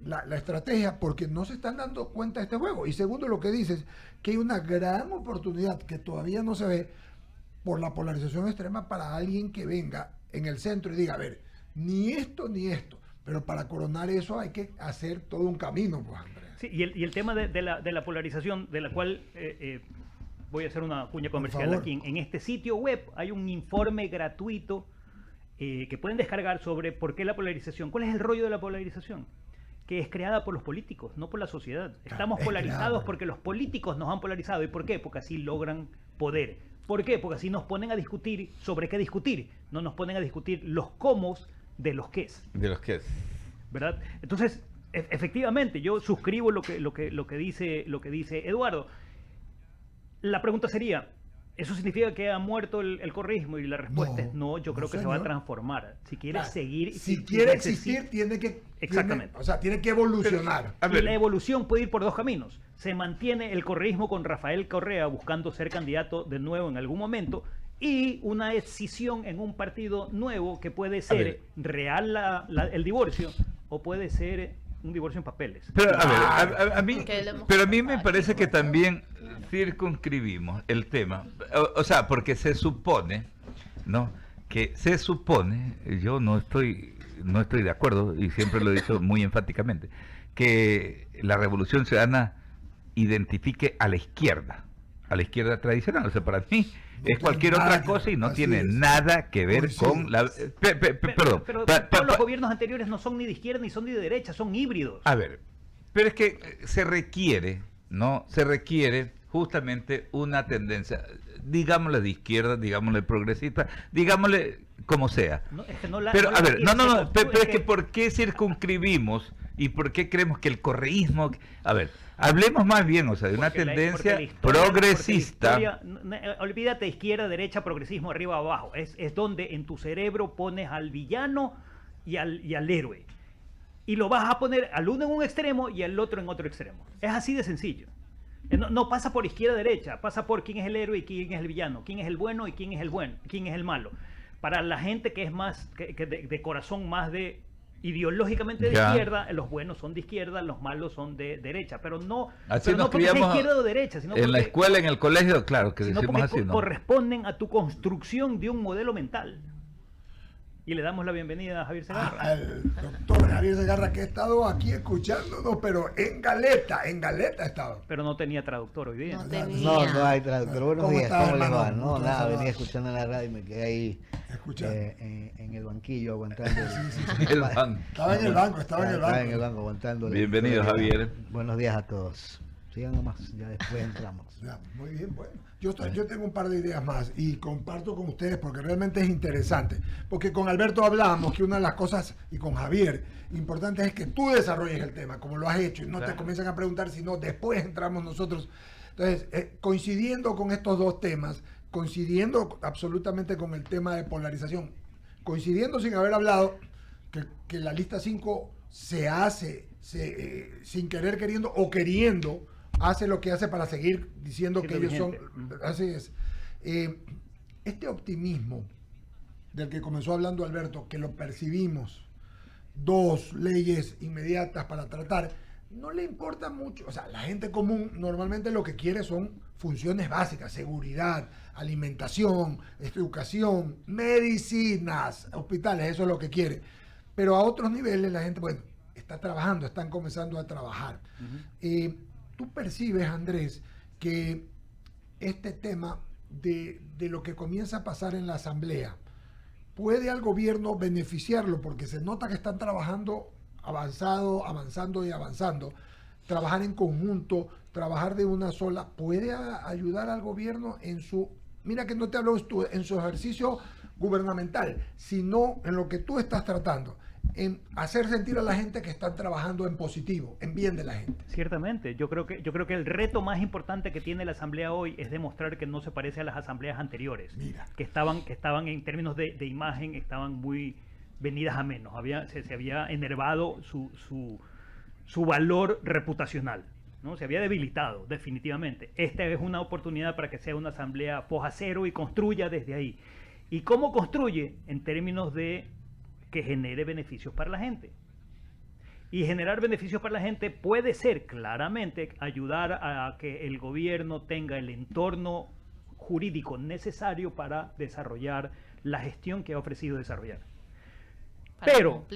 la estrategia, porque no se están dando cuenta de este juego. Y segundo, lo que dices, que hay una gran oportunidad que todavía no se ve por la polarización extrema para alguien que venga en el centro y diga, a ver, ni esto ni esto. Pero para coronar eso hay que hacer todo un camino, pues, Andrés. Sí, y el tema de la polarización, de la cual voy a hacer una cuña comercial aquí. En este sitio web hay un informe gratuito que pueden descargar sobre por qué la polarización, cuál es el rollo de la polarización, que es creada por los políticos, no por la sociedad. Estamos polarizados porque los políticos nos han polarizado. ¿Y por qué? Porque así logran poder. ¿Por qué? Porque así nos ponen a discutir sobre qué discutir. No nos ponen a discutir los cómo de los qués. De los qués. ¿Verdad? Entonces, efectivamente, yo suscribo lo que dice Eduardo. La pregunta sería, ¿eso significa que ha muerto el correísmo? Y la respuesta es no, yo creo que se va a transformar. Si quiere seguir... Si quiere existir, tiene que... Exactamente. Tiene que evolucionar. Y la evolución puede ir por 2 caminos. Se mantiene el correísmo con Rafael Correa buscando ser candidato de nuevo en algún momento, y una escisión en un partido nuevo que puede ser real el divorcio, o puede ser un divorcio en papeles. Pero a mí me parece que también circunscribimos el tema, o sea, porque se supone, ¿no?, que se supone, yo no estoy de acuerdo, y siempre lo he dicho muy enfáticamente, que la Revolución Ciudadana identifique a la izquierda tradicional. O sea, para mí es cualquier otra cosa y no tiene nada que ver con la... Perdón. Pero todos los gobiernos anteriores no son ni de izquierda ni son ni de derecha, son híbridos. A ver, pero es que se requiere justamente una tendencia, digámosle de izquierda, digámosle progresista, digámosle como sea. No, es que pero es que ¿por qué circunscribimos ¿Y por qué creemos que el correísmo... A ver, hablemos más bien, o sea, de una tendencia progresista. Olvídate izquierda, derecha, progresismo, arriba, abajo. Es donde en tu cerebro pones al villano y al héroe. Y lo vas a poner al uno en un extremo y al otro en otro extremo. Es así de sencillo. No pasa por izquierda, derecha, pasa por quién es el héroe y quién es el villano, quién es el bueno y quién es el malo. Para la gente que es más, que de corazón más de... ideológicamente de izquierda, los buenos son de izquierda, los malos son de derecha, pero no porque sea izquierda o derecha, sino en la escuela, en el colegio, claro que decimos así, ¿no? Corresponden a tu construcción de un modelo mental. Y le damos la bienvenida a Javier Segarra. Al doctor Javier Segarra, que ha estado aquí escuchándonos, pero en galeta ha estado. Pero no tenía traductor hoy día. No hay traductor. Buenos días, ¿cómo les va? No, nada, venía venía escuchando en la radio y me quedé ahí en el banquillo aguantando. El banco. Estaba en el banco aguantando. Bienvenido, Javier. Buenos días a todos. Sigan nomás, ya después entramos. Ya, muy bien, bueno. Yo tengo un par de ideas más y comparto con ustedes porque realmente es interesante. Porque con Alberto hablamos que una de las cosas, y con Javier, importante es que tú desarrolles el tema, como lo has hecho, y no te comienzan a preguntar, sino después entramos nosotros. Entonces, coincidiendo con estos dos temas, coincidiendo absolutamente con el tema de polarización, coincidiendo sin haber hablado que la lista 5 se hace sin querer, queriendo o queriendo, hace lo que hace para seguir diciendo que ellos son... Así es. Este optimismo del que comenzó hablando Alberto, que lo percibimos, 2 leyes inmediatas para tratar, no le importa mucho. O sea, la gente común normalmente lo que quiere son funciones básicas: seguridad, alimentación, educación, medicinas, hospitales, eso es lo que quiere. Pero a otros niveles la gente, bueno, está trabajando, están comenzando a trabajar. ¿Tú percibes, Andrés, que este tema de lo que comienza a pasar en la Asamblea puede al gobierno beneficiarlo? Porque se nota que están trabajando avanzando, trabajar en conjunto, trabajar de una sola, ¿puede ayudar al gobierno en su... Mira que no te hablo en su ejercicio gubernamental, sino en lo que tú estás tratando, en hacer sentir a la gente que están trabajando en positivo, en bien de la gente? Ciertamente, yo creo que el reto más importante que tiene la Asamblea hoy es demostrar que no se parece a las asambleas anteriores. Mira. Que estaban en términos de imagen, estaban muy venidas a menos. Se había enervado su valor reputacional, ¿no? Se había debilitado definitivamente. Esta es una oportunidad para que sea una asamblea foja cero y construya desde ahí. ¿Y cómo construye? En términos de que genere beneficios para la gente. Y generar beneficios para la gente puede ser claramente ayudar a que el gobierno tenga el entorno jurídico necesario para desarrollar la gestión que ha ofrecido desarrollar. Pero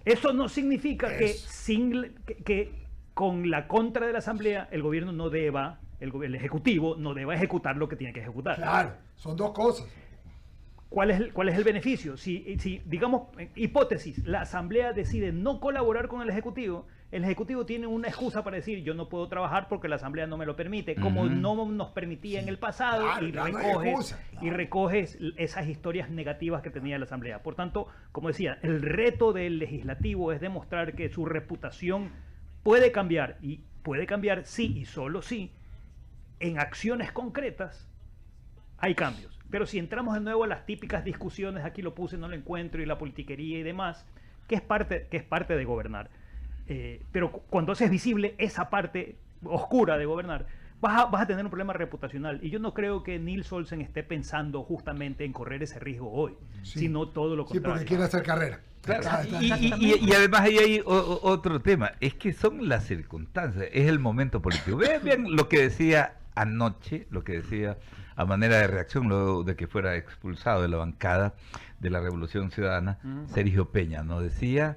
eso no significa que con la contra de la Asamblea el gobierno no deba, el Ejecutivo no deba ejecutar lo que tiene que ejecutar. Claro, son dos cosas. ¿Cuál es el beneficio? Si, digamos, hipótesis, la Asamblea decide no colaborar con el Ejecutivo tiene una excusa para decir: yo no puedo trabajar porque la Asamblea no me lo permite, como no nos permitía en el pasado, y recoges esas historias negativas que tenía la Asamblea. Por tanto, como decía, el reto del legislativo es demostrar que su reputación puede cambiar, y puede cambiar sí y solo sí, en acciones concretas hay cambios. Pero si entramos de nuevo a las típicas discusiones, aquí lo puse, no lo encuentro, y la politiquería y demás, que es parte de gobernar. Pero cuando haces visible esa parte oscura de gobernar, vas a tener un problema reputacional. Y yo no creo que Nils Olsen esté pensando justamente en correr ese riesgo hoy, sino todo lo contrario. Sí, porque quiere hacer carrera. Claro. Y además ahí hay otro tema, es que son las circunstancias, es el momento político. Vean lo que decía anoche, lo que decía a manera de reacción luego de que fuera expulsado de la bancada de la Revolución Ciudadana, Sergio Peña, ¿no? Decía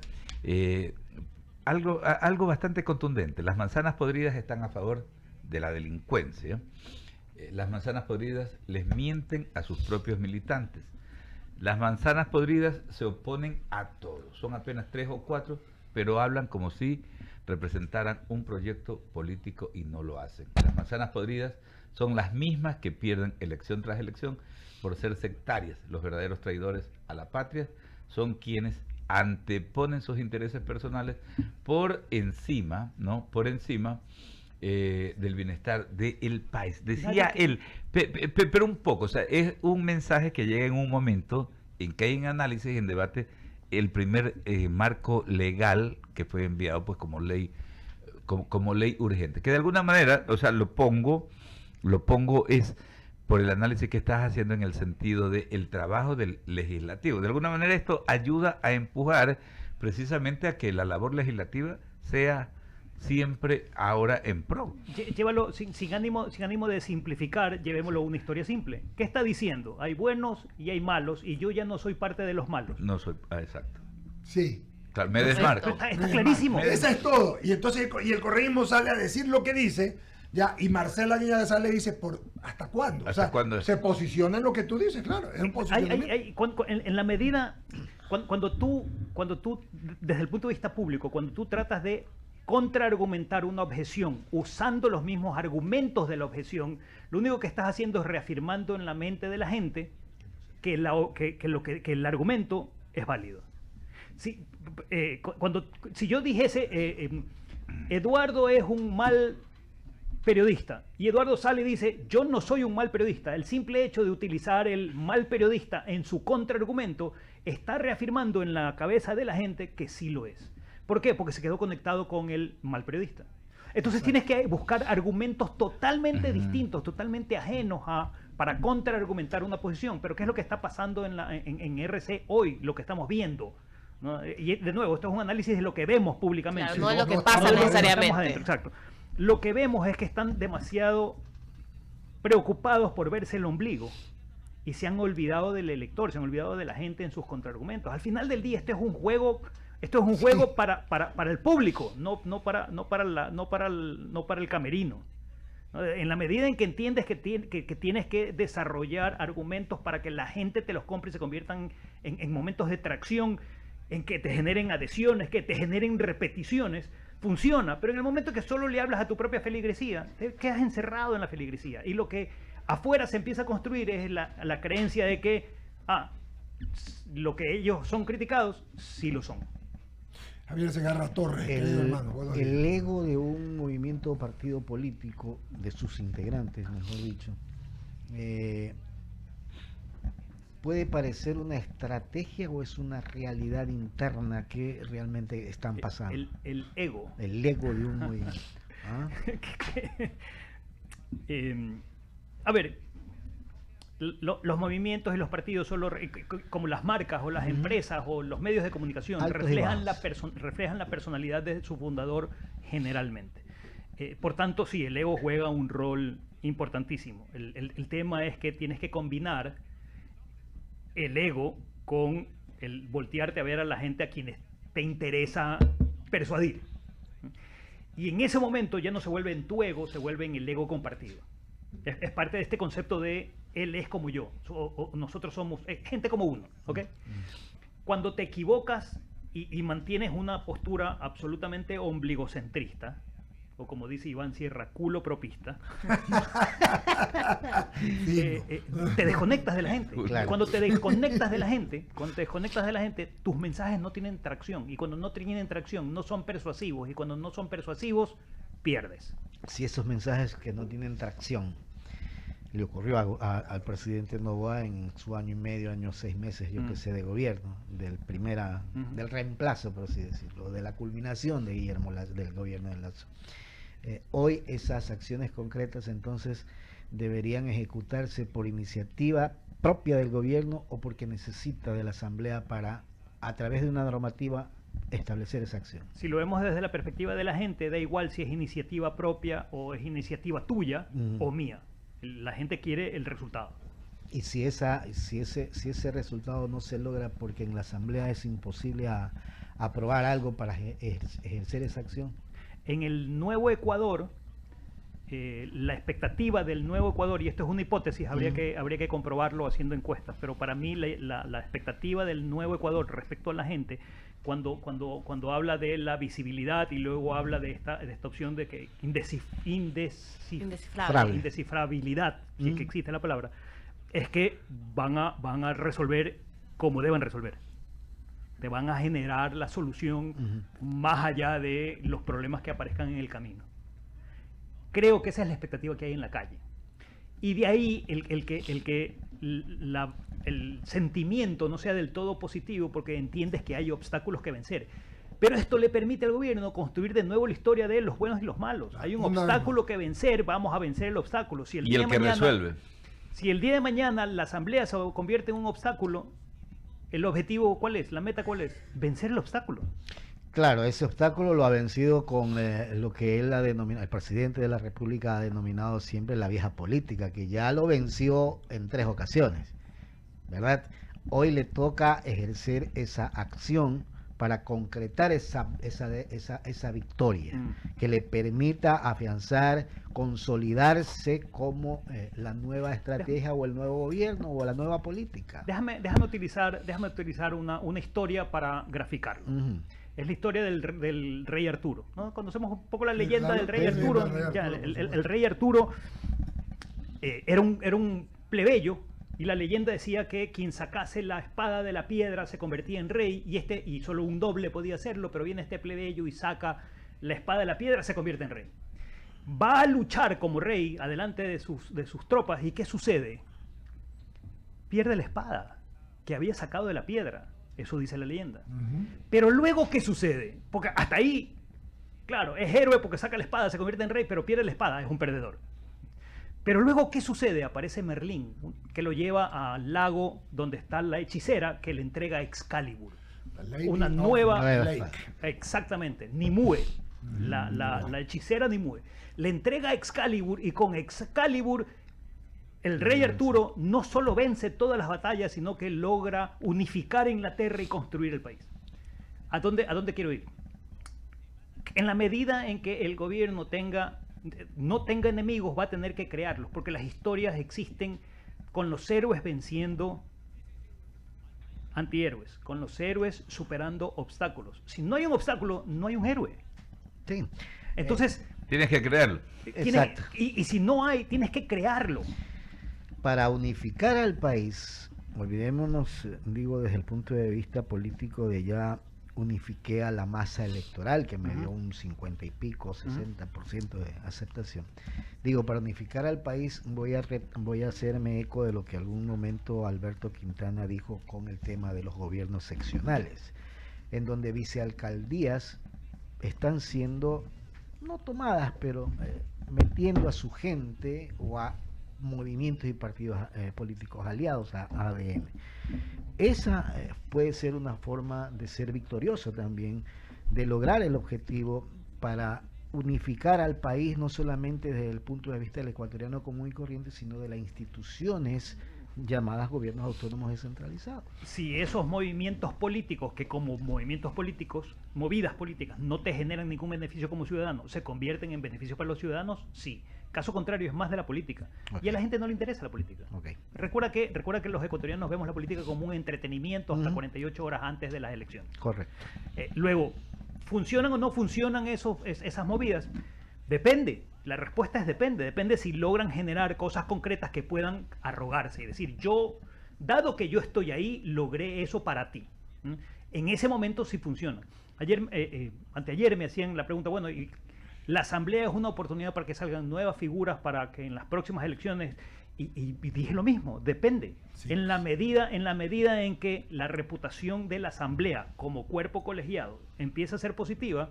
algo bastante contundente: las manzanas podridas están a favor de la delincuencia. Las manzanas podridas les mienten a sus propios militantes. Las manzanas podridas se oponen a todos. Son apenas 3 o 4, pero hablan como si representaran un proyecto político y no lo hacen. Las manzanas podridas son las mismas que pierden elección tras elección por ser sectarias. Los verdaderos traidores a la patria son quienes anteponen sus intereses personales por encima, ¿no? Por encima del bienestar del país. Decía él, pero un poco, o sea, es un mensaje que llega en un momento en que hay en análisis y en debate el primer marco legal que fue enviado pues como ley urgente, que de alguna manera, o sea, lo pongo es por el análisis que estás haciendo en el sentido de el trabajo del legislativo. De alguna manera esto ayuda a empujar precisamente a que la labor legislativa sea siempre ahora en pro. Llévalo sin ánimo de simplificar, llevémoslo a una historia simple. ¿Qué está diciendo? Hay buenos y hay malos, y yo ya no soy parte de los malos. No soy, exacto. Sí. Claro, me desmarco. Está clarísimo. Eso es todo. Y entonces el correísmo sale a decir lo que dice, ya, y Marcela Guiña sale y dice, ¿hasta cuándo? ¿Hasta cuándo es? Se posiciona en lo que tú dices, claro. Es un posicionamiento. En la medida, cuando tú, desde el punto de vista público, cuando tú tratas de contraargumentar una objeción usando los mismos argumentos de la objeción, lo único que estás haciendo es reafirmando en la mente de la gente que el argumento es válido. Si yo dijese Eduardo es un mal periodista y Eduardo sale y dice yo no soy un mal periodista, el simple hecho de utilizar el mal periodista en su contraargumento está reafirmando en la cabeza de la gente que sí lo es. ¿Por qué? Porque se quedó conectado con el mal periodista. Entonces tienes que buscar argumentos totalmente distintos, totalmente ajenos para contraargumentar una posición. Pero ¿qué es lo que está pasando en RC hoy? Lo que estamos viendo, ¿no? Y de nuevo, esto es un análisis de lo que vemos públicamente. Claro, no de lo que pasa necesariamente. Exacto. Lo que vemos es que están demasiado preocupados por verse el ombligo y se han olvidado del elector, se han olvidado de la gente en sus contraargumentos. Al final del día, este es un juego para el público, no para el camerino. En la medida en que entiendes que tienes que desarrollar argumentos para que la gente te los compre y se conviertan en momentos de tracción, en que te generen adhesiones, que te generen repeticiones, funciona. Pero en el momento que solo le hablas a tu propia feligresía, te quedas encerrado en la feligresía. Y lo que afuera se empieza a construir es la creencia de que lo que ellos son criticados, sí lo son. Javier Segarra Torres, querido hermano. El ego de un movimiento o partido político, de sus integrantes, mejor dicho, ¿puede parecer una estrategia o es una realidad interna que realmente están pasando? El ego. El ego de un movimiento. A ver, los movimientos y los partidos solo como las marcas o las empresas o los medios de comunicación reflejan la personalidad de su fundador generalmente. Por tanto, sí, el ego juega un rol importantísimo. El tema es que tienes que combinar el ego con el voltearte a ver a la gente a quienes te interesa persuadir. Y en ese momento ya no se vuelve en tu ego, se vuelve en el ego compartido. Es parte de este concepto de él es como yo, o nosotros somos gente como uno, ¿ok? Cuando te equivocas y mantienes una postura absolutamente ombligocentrista, o como dice Iván Sierra, culo propista, te desconectas de la gente. Claro. Cuando te desconectas de la gente, tus mensajes no tienen tracción, y cuando no tienen tracción no son persuasivos, y cuando no son persuasivos, pierdes. Si esos mensajes que no tienen tracción le ocurrió al presidente Noboa en su año y medio, año 6 meses, yo que sé, de gobierno, del reemplazo, por así decirlo, de la culminación de Guillermo Lasso, del gobierno de Lasso. Hoy esas acciones concretas entonces deberían ejecutarse por iniciativa propia del gobierno o porque necesita de la Asamblea para, a través de una normativa, establecer esa acción. Si lo vemos desde la perspectiva de la gente, da igual si es iniciativa propia o es iniciativa tuya o mía. La gente quiere el resultado. Y si ese resultado no se logra porque en la Asamblea es imposible aprobar algo para ejercer esa acción. En el Nuevo Ecuador, la expectativa del Nuevo Ecuador, y esto es una hipótesis, habría que comprobarlo haciendo encuestas, pero para mí la expectativa del Nuevo Ecuador respecto a la gente, cuando habla de la visibilidad y luego habla de esta opción de que indescifrabilidad, si es que existe la palabra, es que van a resolver como deben resolver. te van a generar la solución más allá de los problemas que aparezcan en el camino. Creo que esa es la expectativa que hay en la calle. Y de ahí el sentimiento no sea del todo positivo, porque entiendes que hay obstáculos que vencer. Pero esto le permite al gobierno construir de nuevo la historia de los buenos y los malos. Hay un obstáculo que vencer, vamos a vencer el obstáculo. Si el día de mañana, resuelve. Si el día de mañana la asamblea se convierte en un obstáculo, ¿el objetivo cuál es? ¿La meta cuál es? Vencer el obstáculo. Claro, ese obstáculo lo ha vencido con lo que él ha denominado, el presidente de la República ha denominado siempre la vieja política, que ya lo venció en 3 ocasiones, ¿verdad? Hoy le toca ejercer esa acción para concretar esa victoria, que le permita afianzar, consolidarse como la nueva estrategia o el nuevo gobierno o la nueva política. Déjame utilizar una historia para graficarlo. Es la historia del rey Arturo, ¿no? Conocemos un poco la leyenda del rey Arturo. El rey Arturo era un plebeyo, y la leyenda decía que quien sacase la espada de la piedra se convertía en rey, y solo un doble podía hacerlo, pero viene este plebeyo y saca la espada de la piedra, se convierte en rey. Va a luchar como rey adelante de sus tropas, ¿y qué sucede? Pierde la espada que había sacado de la piedra. Eso dice la leyenda. Pero luego, ¿qué sucede? Porque hasta ahí, claro, es héroe porque saca la espada, se convierte en rey, pero pierde la espada, es un perdedor. Pero luego, ¿qué sucede? Aparece Merlín, que lo lleva al lago donde está la hechicera, que le entrega Excalibur. Una nueva Lake. Exactamente, Nimue. La hechicera Nimue. Le entrega Excalibur, y con Excalibur el rey Arturo no solo vence todas las batallas, sino que logra unificar Inglaterra y construir el país. ¿A dónde quiero ir? En la medida en que el gobierno no tenga enemigos, va a tener que crearlos, porque las historias existen con los héroes venciendo antihéroes, con los héroes superando obstáculos. Si no hay un obstáculo, no hay un héroe. Sí. Entonces... tienes que crearlo. Exacto. Y si no hay, tienes que crearlo. Para unificar al país, olvidémonos, digo desde el punto de vista político, de ya unifiqué a la masa electoral, que me dio un 50 y pico, 60% de aceptación. Digo, para unificar al país voy a hacerme eco de lo que algún momento Alberto Quintana dijo con el tema de los gobiernos seccionales, en donde vicealcaldías están siendo, no tomadas, pero metiendo a su gente o a movimientos y partidos políticos aliados a ADN. Esa puede ser una forma de ser victorioso también, de lograr el objetivo para unificar al país, no solamente desde el punto de vista del ecuatoriano común y corriente, sino de las instituciones llamadas gobiernos autónomos descentralizados. Si esos movimientos políticos, que como movimientos políticos, movidas políticas, no te generan ningún beneficio como ciudadano, se convierten en beneficios para los ciudadanos, sí. Caso contrario, es más de la política. Y a la gente no le interesa la política. Recuerda que los ecuatorianos vemos la política como un entretenimiento hasta 48 horas antes de las elecciones. Correcto. Luego, ¿funcionan o no funcionan esas movidas? Depende. La respuesta es depende. Depende si logran generar cosas concretas que puedan arrogarse. Es decir, dado que yo estoy ahí, logré eso para ti. En ese momento sí funciona. Anteayer me hacían la pregunta, bueno, y la asamblea es una oportunidad para que salgan nuevas figuras para que en las próximas elecciones, y dije lo mismo, depende. Sí. En la medida en que la reputación de la asamblea como cuerpo colegiado empieza a ser positiva,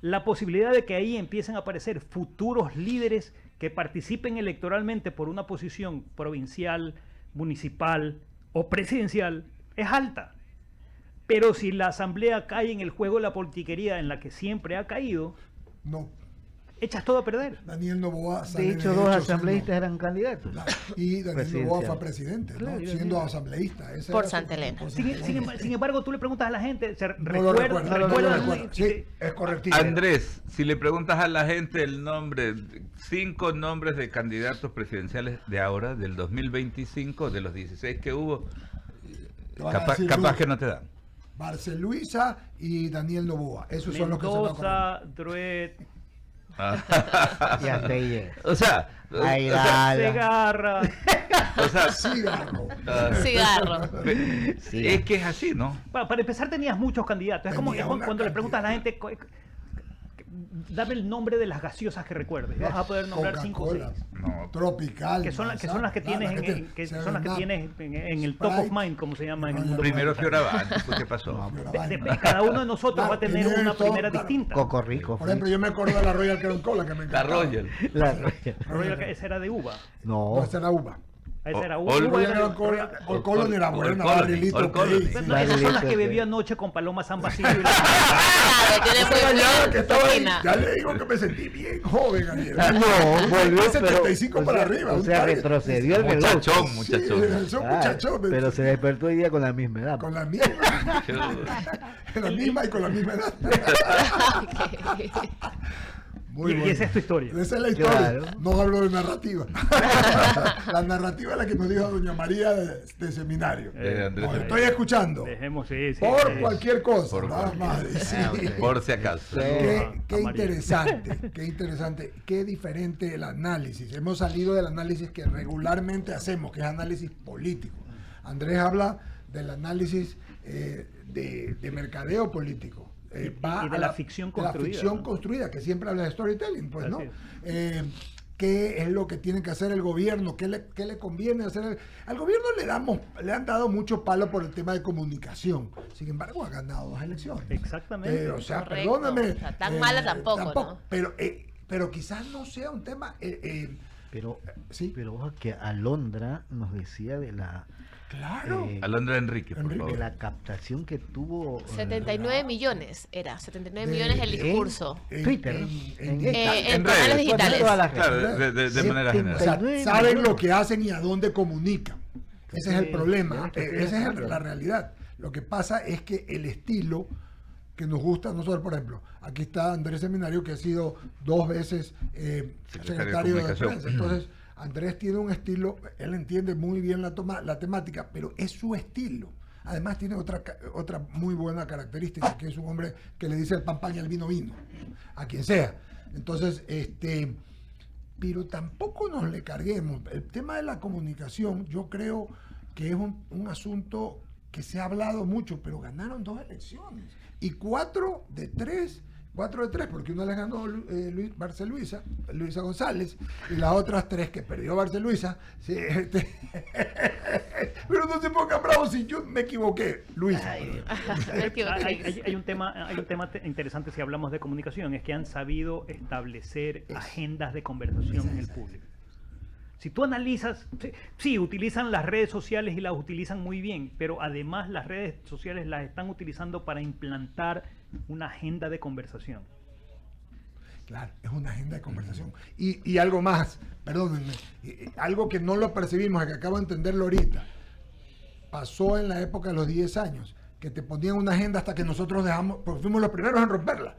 la posibilidad de que ahí empiecen a aparecer futuros líderes que participen electoralmente por una posición provincial, municipal o presidencial es alta. Pero si la asamblea cae en el juego de la politiquería en la que siempre ha caído, no, echas todo a perder. Daniel Noboa, de hecho, 2 asambleístas eran candidatos. Y Daniel Noboa fue presidente, ¿no? Siendo asambleísta. Por Santa Elena. Sin embargo, tú le preguntas a la gente, no recuerda. Sí, es correctísimo. Andrés, si le preguntas a la gente el nombre, 5 nombres de candidatos presidenciales de ahora, del 2025, de los 16 que hubo, capaz que no te dan. Barceluisa y Daniel Noboa. Esos son los que se van a Druet. Y hasta ahí llega. O sea, Ay, o sea, dale. Cigarra. o sea, Cigarro. Cigarro. Sí. es que es así, ¿no? Para empezar tenías muchos candidatos. Es como Tenía cuando una le preguntas a la cantidad. gente, dame el nombre de las gaseosas que recuerdes. Vas a poder nombrar 5 o 6. Coca-Cola, No. Tropical. Que son las que Mazda, tienes la en, que son las que 7-Up, tienes en el top of Sprite, mind, como se llama en el mundo. Primero Fioravante, después ¿qué pasó? Cada uno de nosotros Claro, va a tener tiene una todo, primera claro. distinta. Coco Rico. Por ejemplo, yo me acuerdo de la Royal Crown Cola que me La encantaba. Royal. La Royal, esa era de uva. No, No. esa era uva. Esa era O- uva. Old Uva Royal era Crown de- Cola, Royal- Old Colony era Old buena, Colony, barrilito. Old que Colony. sí. Bueno, esas son las que Barrilito, bebía anoche con Paloma San Basilio. Claro, tiene Esa muy mañana que buena estaba ahí, rutina. ya le digo que me sentí bien joven ayer. No, volvió, De pero 75 o para sea, arriba. O un sea, target. retrocedió el reloj. Muchachón, Sí, muchachón. son Ah, muchachones. pero se despertó hoy día con la misma edad. Con la misma. La misma y con la misma edad. Muy Y bueno. esa es tu historia. Esa es la historia. Claro. No hablo de narrativa. La narrativa es la que nos dijo doña María de seminario. Andrés. Os estoy escuchando. Dejemos, sí, sí. Por sí. cualquier cosa. Por nada cualquier más. cosa. Sí. Por si acaso. Sí. Qué a María. interesante, qué interesante, qué diferente el análisis. Hemos salido del análisis que regularmente hacemos, que es análisis político. Andrés habla del análisis de mercadeo político. Y Va de a la ficción de la construida, ficción ¿no? construida, que siempre habla de storytelling, pues, ¿no? Así ¿Qué es lo que tiene que hacer el gobierno? ¿Qué le conviene hacer? Al gobierno le han dado mucho palo por el tema de comunicación. Sin embargo, ha ganado 2 elecciones. Exactamente. O sea, Correcto. perdóname. O sea, tan mala tampoco, ¿no? Pero quizás no sea un tema. Pero, Sí. pero ojo que Alondra nos decía de la Claro. Alondra Enrique, por Enrique. de favor. la captación que tuvo 79 millones era, 79 De- millones el en- discurso. Twitter, en En redes. canales digitales. todas las redes. Claro, de manera O general. sea, 79 saben millones. lo que hacen y a dónde comunican. Ese es el Sí, problema. sí, sí, Esa es sí. la realidad. Lo que pasa es que el estilo que nos gusta a nosotros, por ejemplo, aquí está Andrés Seminario, que ha sido 2 veces secretario de Comunicación. prensa. Entonces, Andrés tiene un estilo, él entiende muy bien la temática, pero es su estilo. Además tiene otra muy buena característica, que es un hombre que le dice el pan pan y el vino vino, a quien sea. Entonces, pero tampoco nos le carguemos. El tema de la comunicación, yo creo que es un asunto que se ha hablado mucho, pero ganaron 2 elecciones. Y 4 de 3, porque una le ganó Luisa González, y las otras 3 que perdió Luisa. Sí, pero no se pongan bravos si yo me equivoqué, Luisa. Me equivoqué. Hay un tema interesante si hablamos de comunicación, es que han sabido establecer agendas de conversación en el público. Si tú analizas, sí, utilizan las redes sociales y las utilizan muy bien, pero además las redes sociales las están utilizando para implantar una agenda de conversación. Claro, es una agenda de conversación. Y algo más, perdónenme, algo que no lo percibimos, que acabo de entenderlo ahorita. Pasó en la época de los 10 años, que te ponían una agenda hasta que nosotros dejamos, porque fuimos los primeros en romperla.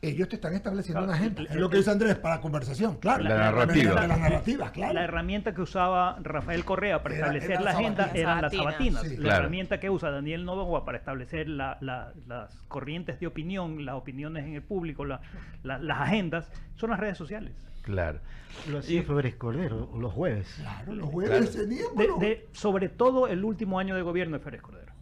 Ellos te están estableciendo Claro, una agenda. Es lo que dice Andrés, para conversación, claro. La narrativa. De las narrativas, claro. La herramienta que usaba Rafael Correa para Era establecer la la agenda sabatina. eran las Sabatina. sabatinas. Sí. La Claro. herramienta que usa Daniel Noboa para establecer las corrientes de opinión, las opiniones en el público, las agendas, son las redes sociales. Claro. Lo hacía Febres Cordero los jueves. Claro, los jueves teníamos. Sobre todo el último año de gobierno de Férez Cordero.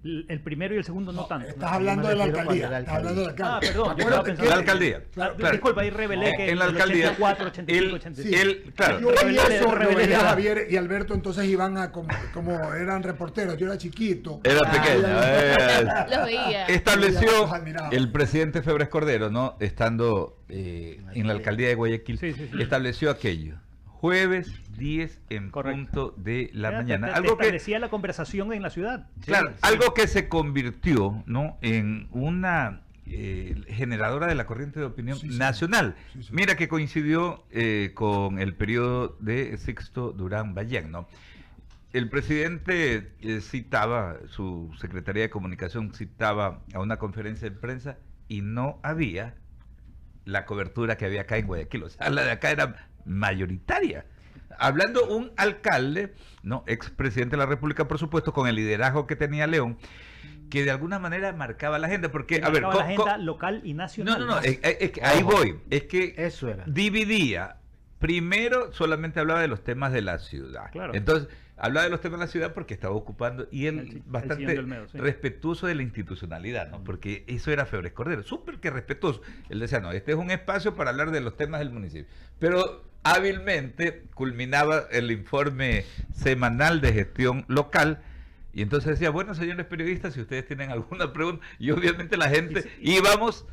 El primero y el segundo no tanto. Estás hablando de la refiero cuando alcaldía. era Estás hablando de la alcaldía. Ah, perdón, yo Acuérdate estaba que- pensando- La alcaldía. Claro, Claro. Disculpa, ahí revelé que En la el alcaldía, 84, 85, 86. claro. Yo vi eso, Revelé Revelé la- Javier y Alberto, entonces iban a como eran reporteros, yo era chiquito. Era pequeño. Los veía. Estableció Los admiraba. el presidente Febres Cordero, ¿no? Estando en la alcaldía de Guayaquil, Sí, sí, sí. estableció aquello. Jueves 10 en Correcto. punto de la Te mañana. te Algo que, establecía la conversación en la ciudad. claro, Sí. algo que se convirtió, ¿no? En una generadora de la corriente de opinión Sí, sí. nacional. Sí, sí. Mira que coincidió con el periodo de Sixto Durán Ballén, ¿no? El presidente citaba, su Secretaría de Comunicación citaba a una conferencia de prensa y no había la cobertura que había acá en Guayaquil. O sea, la de acá era mayoritaria. Hablando un alcalde, ¿no? Expresidente de la República, por supuesto, con el liderazgo que tenía León, que de alguna manera marcaba la agenda, porque, marcaba la agenda local y nacional. No, es que ahí voy, es que eso era. Dividía. Primero solamente hablaba de los temas de la ciudad. Claro. Entonces, hablaba de los temas de la ciudad porque estaba ocupando, y él bastante sí. respetuoso de la institucionalidad, ¿no? Porque eso era Febres Cordero, súper que respetuoso. Él decía, no, este es un espacio para hablar de los temas del municipio. Pero hábilmente culminaba el informe semanal de gestión local. Y entonces decía, bueno, señores periodistas, si ustedes tienen alguna pregunta, y obviamente la gente íbamos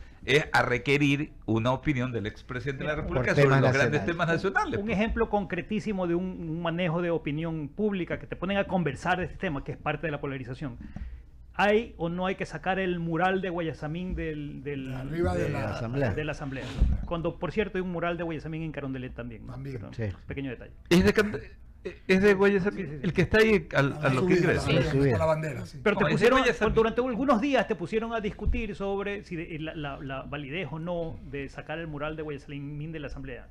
a requerir una opinión del expresidente de la República sobre los grandes temas nacionales. Un ejemplo concretísimo de un manejo de opinión pública que te ponen a conversar de este tema, que es parte de la polarización. ¿Hay o no hay que sacar el mural de Guayasamín de la Asamblea? Cuando, por cierto, hay un mural de Guayasamín en Carondelet también. Sí. Pequeño detalle. Es de Guayasamín, el que está ahí a lo que ingresa. La bandera, sí. Pero te pusieron, durante algunos días te pusieron a discutir sobre si la validez o no de sacar el mural de Guayasamín de la Asamblea.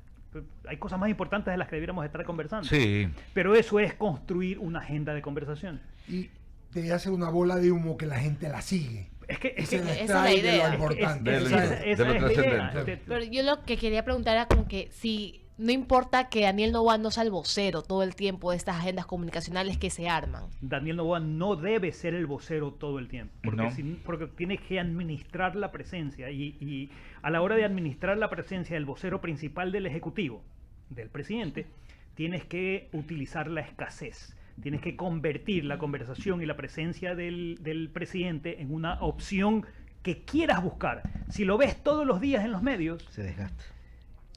Hay cosas más importantes de las que debiéramos estar conversando. Sí. Pero eso es construir una agenda de conversación. Y te hace una bola de humo que la gente la sigue. Esa es la idea. Esa es la idea. Pero yo lo que quería preguntar era como que si no importa que Daniel Noboa no sea el vocero todo el tiempo de estas agendas comunicacionales que se arman. Daniel Noboa no debe ser el vocero todo el tiempo, porque tiene que administrar la presencia y a la hora de administrar la presencia del vocero principal del Ejecutivo, del presidente, tienes que utilizar la escasez. Tienes que convertir la conversación y la presencia del presidente en una opción que quieras buscar. Si lo ves todos los días en los medios, se desgasta.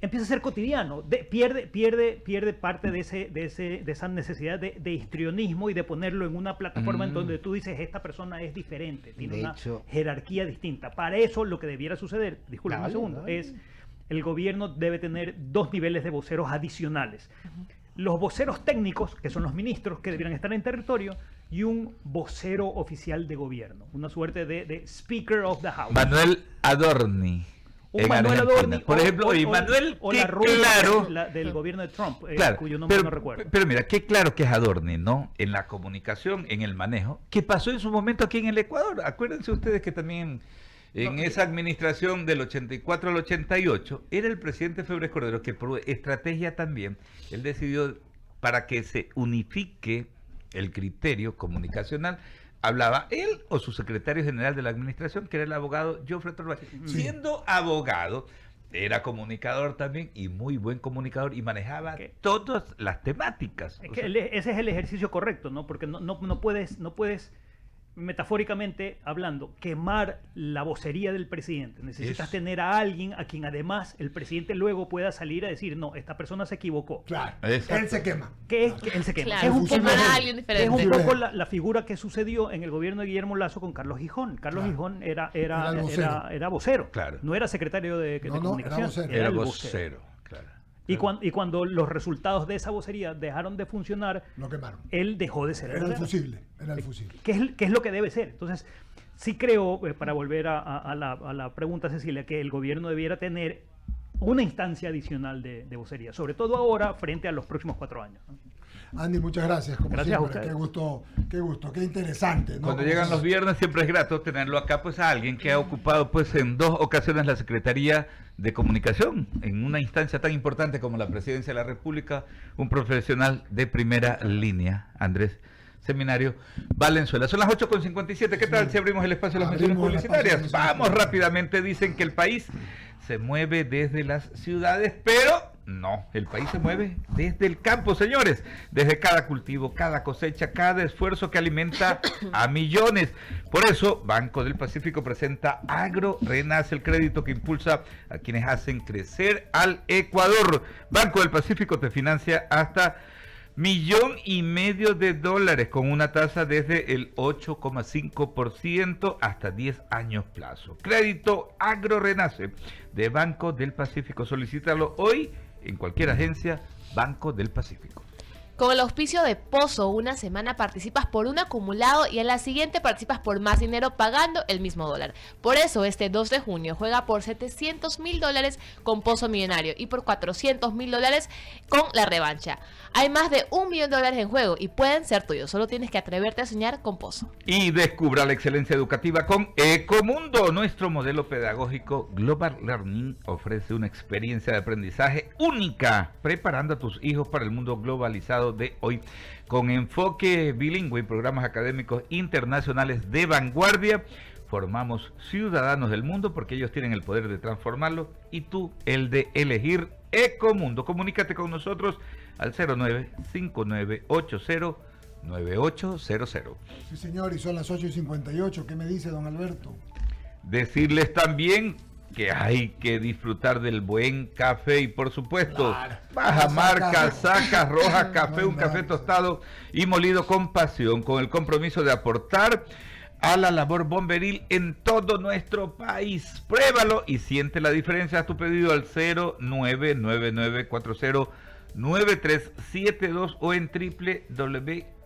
Empieza a ser cotidiano, pierde parte de esa necesidad de histrionismo y de ponerlo en una plataforma en donde tú dices, esta persona es diferente, tiene una jerarquía distinta. Para eso lo que debiera suceder, disculpen un segundo, es el gobierno debe tener 2 niveles de voceros adicionales. Los voceros técnicos, que son los ministros que deberían estar en territorio, y un vocero oficial de gobierno, una suerte de Speaker of the House. Manuel Adorni. Manuel Adorni, por ejemplo, y Manuel, o la Rubio del gobierno de Trump, cuyo nombre no recuerdo. Pero mira, qué claro que es Adorni, ¿no? En la comunicación, en el manejo, que pasó en su momento aquí en el Ecuador. Acuérdense ustedes que también en esa administración del 84 al 88, era el presidente Febres Cordero que por estrategia también, él decidió para que se unifique el criterio comunicacional, hablaba él o su secretario general de la administración, que era el abogado Geoffrey Torbay. Siendo abogado, era comunicador también y muy buen comunicador y manejaba todas las temáticas. Ese es el ejercicio correcto, ¿no? Porque no puedes metafóricamente hablando, quemar la vocería del presidente. Necesitas tener a alguien a quien además el presidente luego pueda salir a decir, no, esta persona se equivocó. Claro, él se quema. Él se quema. Claro, es un poco la figura que sucedió en el gobierno de Guillermo Lasso con Carlos Gijón. Carlos Gijón era vocero. Claro. No era secretario de comunicación. Era vocero. Claro. Y cuando los resultados de esa vocería dejaron de funcionar, lo quemaron. Él dejó de ser. Era el fusible. ¿Qué es lo que debe ser? Entonces, sí creo, para volver a la pregunta, Cecilia, que el gobierno debiera tener una instancia adicional de vocería, sobre todo ahora frente a los próximos 4 años, ¿no? Andy, muchas gracias. Como gracias siempre. Qué gusto, qué interesante, ¿no? Cuando llegan los viernes siempre es grato tenerlo acá, pues a alguien que ha ocupado pues en 2 ocasiones la Secretaría de Comunicación, en una instancia tan importante como la Presidencia de la República, un profesional de primera línea, Andrés Seminario Valenzuela. Son las 8:57. ¿Qué tal si abrimos el espacio de las menciones publicitarias? Vamos rápidamente. Dicen que el país se mueve desde las ciudades, pero no, el país se mueve desde el campo, señores, desde cada cultivo, cada cosecha, cada esfuerzo que alimenta a millones. Por eso, Banco del Pacífico presenta Agro Renace, el crédito que impulsa a quienes hacen crecer al Ecuador. Banco del Pacífico te financia hasta $1,500,000 de dólares con una tasa desde el 8,5% hasta 10 años plazo. Crédito Agro Renace de Banco del Pacífico. Solicítalo hoy en cualquier agencia Banco del Pacífico. Con el auspicio de Pozo, una semana participas por un acumulado y en la siguiente participas por más dinero pagando el mismo dólar. Por eso este 2 de junio juega por $700,000 con Pozo Millonario y por $400,000 con la revancha. Hay más de $1 millón en juego y pueden ser tuyos. Solo tienes que atreverte a soñar con Pozo. Y descubra la excelencia educativa con Ecomundo. Nuestro modelo pedagógico Global Learning ofrece una experiencia de aprendizaje única, preparando a tus hijos para el mundo globalizado de hoy, con enfoque bilingüe y programas académicos internacionales de vanguardia. Formamos ciudadanos del mundo porque ellos tienen el poder de transformarlo y tú el de elegir Ecomundo. Comunícate con nosotros al 0959809800. Sí, señor, y son las 8:58. ¿Qué me dice don Alberto? Decirles también que hay que disfrutar del buen café y por supuesto, Bajamar, Casacas Rojas Café, un café tostado y molido con pasión, con el compromiso de aportar a la labor bomberil en todo nuestro país. Pruébalo y siente la diferencia. Haz tu pedido al 0999409372 o en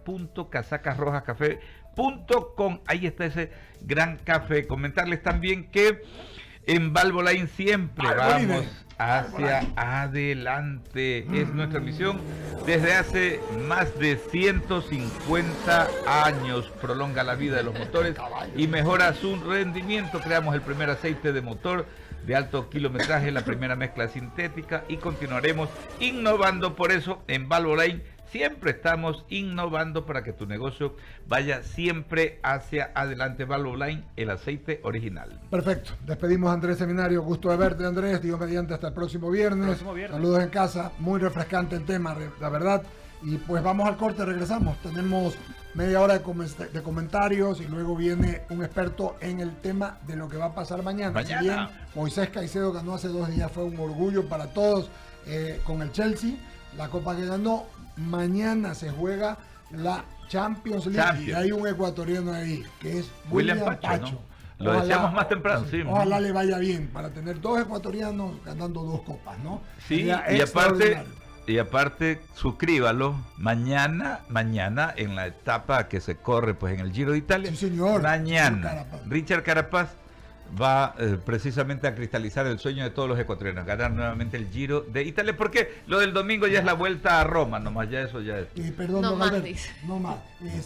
www.casacasrojascafé.com. Ahí está ese gran café. Comentarles también que en Valvoline siempre vamos hacia adelante. Es nuestra misión desde hace más de 150 años. Prolonga la vida de los motores y mejora su rendimiento. Creamos el primer aceite de motor de alto kilometraje, la primera mezcla sintética y continuaremos innovando. Por eso en Valvoline siempre estamos innovando para que tu negocio vaya siempre hacia adelante. Valvoline, el aceite original. Perfecto. Despedimos a Andrés Seminario. Gusto de verte, Andrés. Dios mediante, hasta el próximo viernes. Saludos en casa. Muy refrescante el tema, la verdad. Y pues vamos al corte, regresamos. Tenemos media hora de comentarios y luego viene un experto en el tema de lo que va a pasar mañana. Si bien Moisés Caicedo ganó hace 2 días, fue un orgullo para todos con el Chelsea. La copa que ganó. Mañana se juega la Champions League y hay un ecuatoriano ahí que es William Pacho. ¿No? Lo decíamos más temprano, sí. Ojalá le vaya bien para tener 2 ecuatorianos ganando 2 copas, ¿no? Sí, y aparte suscríbalo mañana en la etapa que se corre pues en el Giro de Italia. Sí, señor. Mañana Richard Carapaz va precisamente a cristalizar el sueño de todos los ecuatorianos, ganar nuevamente el Giro de Italia, porque lo del domingo ya es la vuelta a Roma, nomás ya eso ya es. Perdón, no más, no más.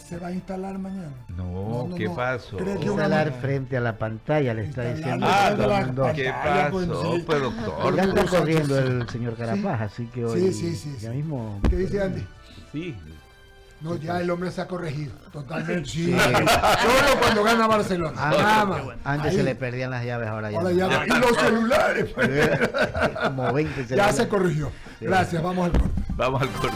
¿Se va a instalar mañana? No, ¿qué pasó? Instalar frente a la pantalla, le está diciendo. ¿Qué pasó? Pues doctor. Ya está corriendo el señor Carapaz, así que hoy ya mismo. ¿Qué dice Andy? Sí. No, ya el hombre se ha corregido totalmente. Sí. Solo cuando gana Barcelona. Antes se le perdían las llaves, ahora ya. Y los celulares. Como 20 celulares. Ya se corrigió. Gracias, vamos al corte. Vamos al corte.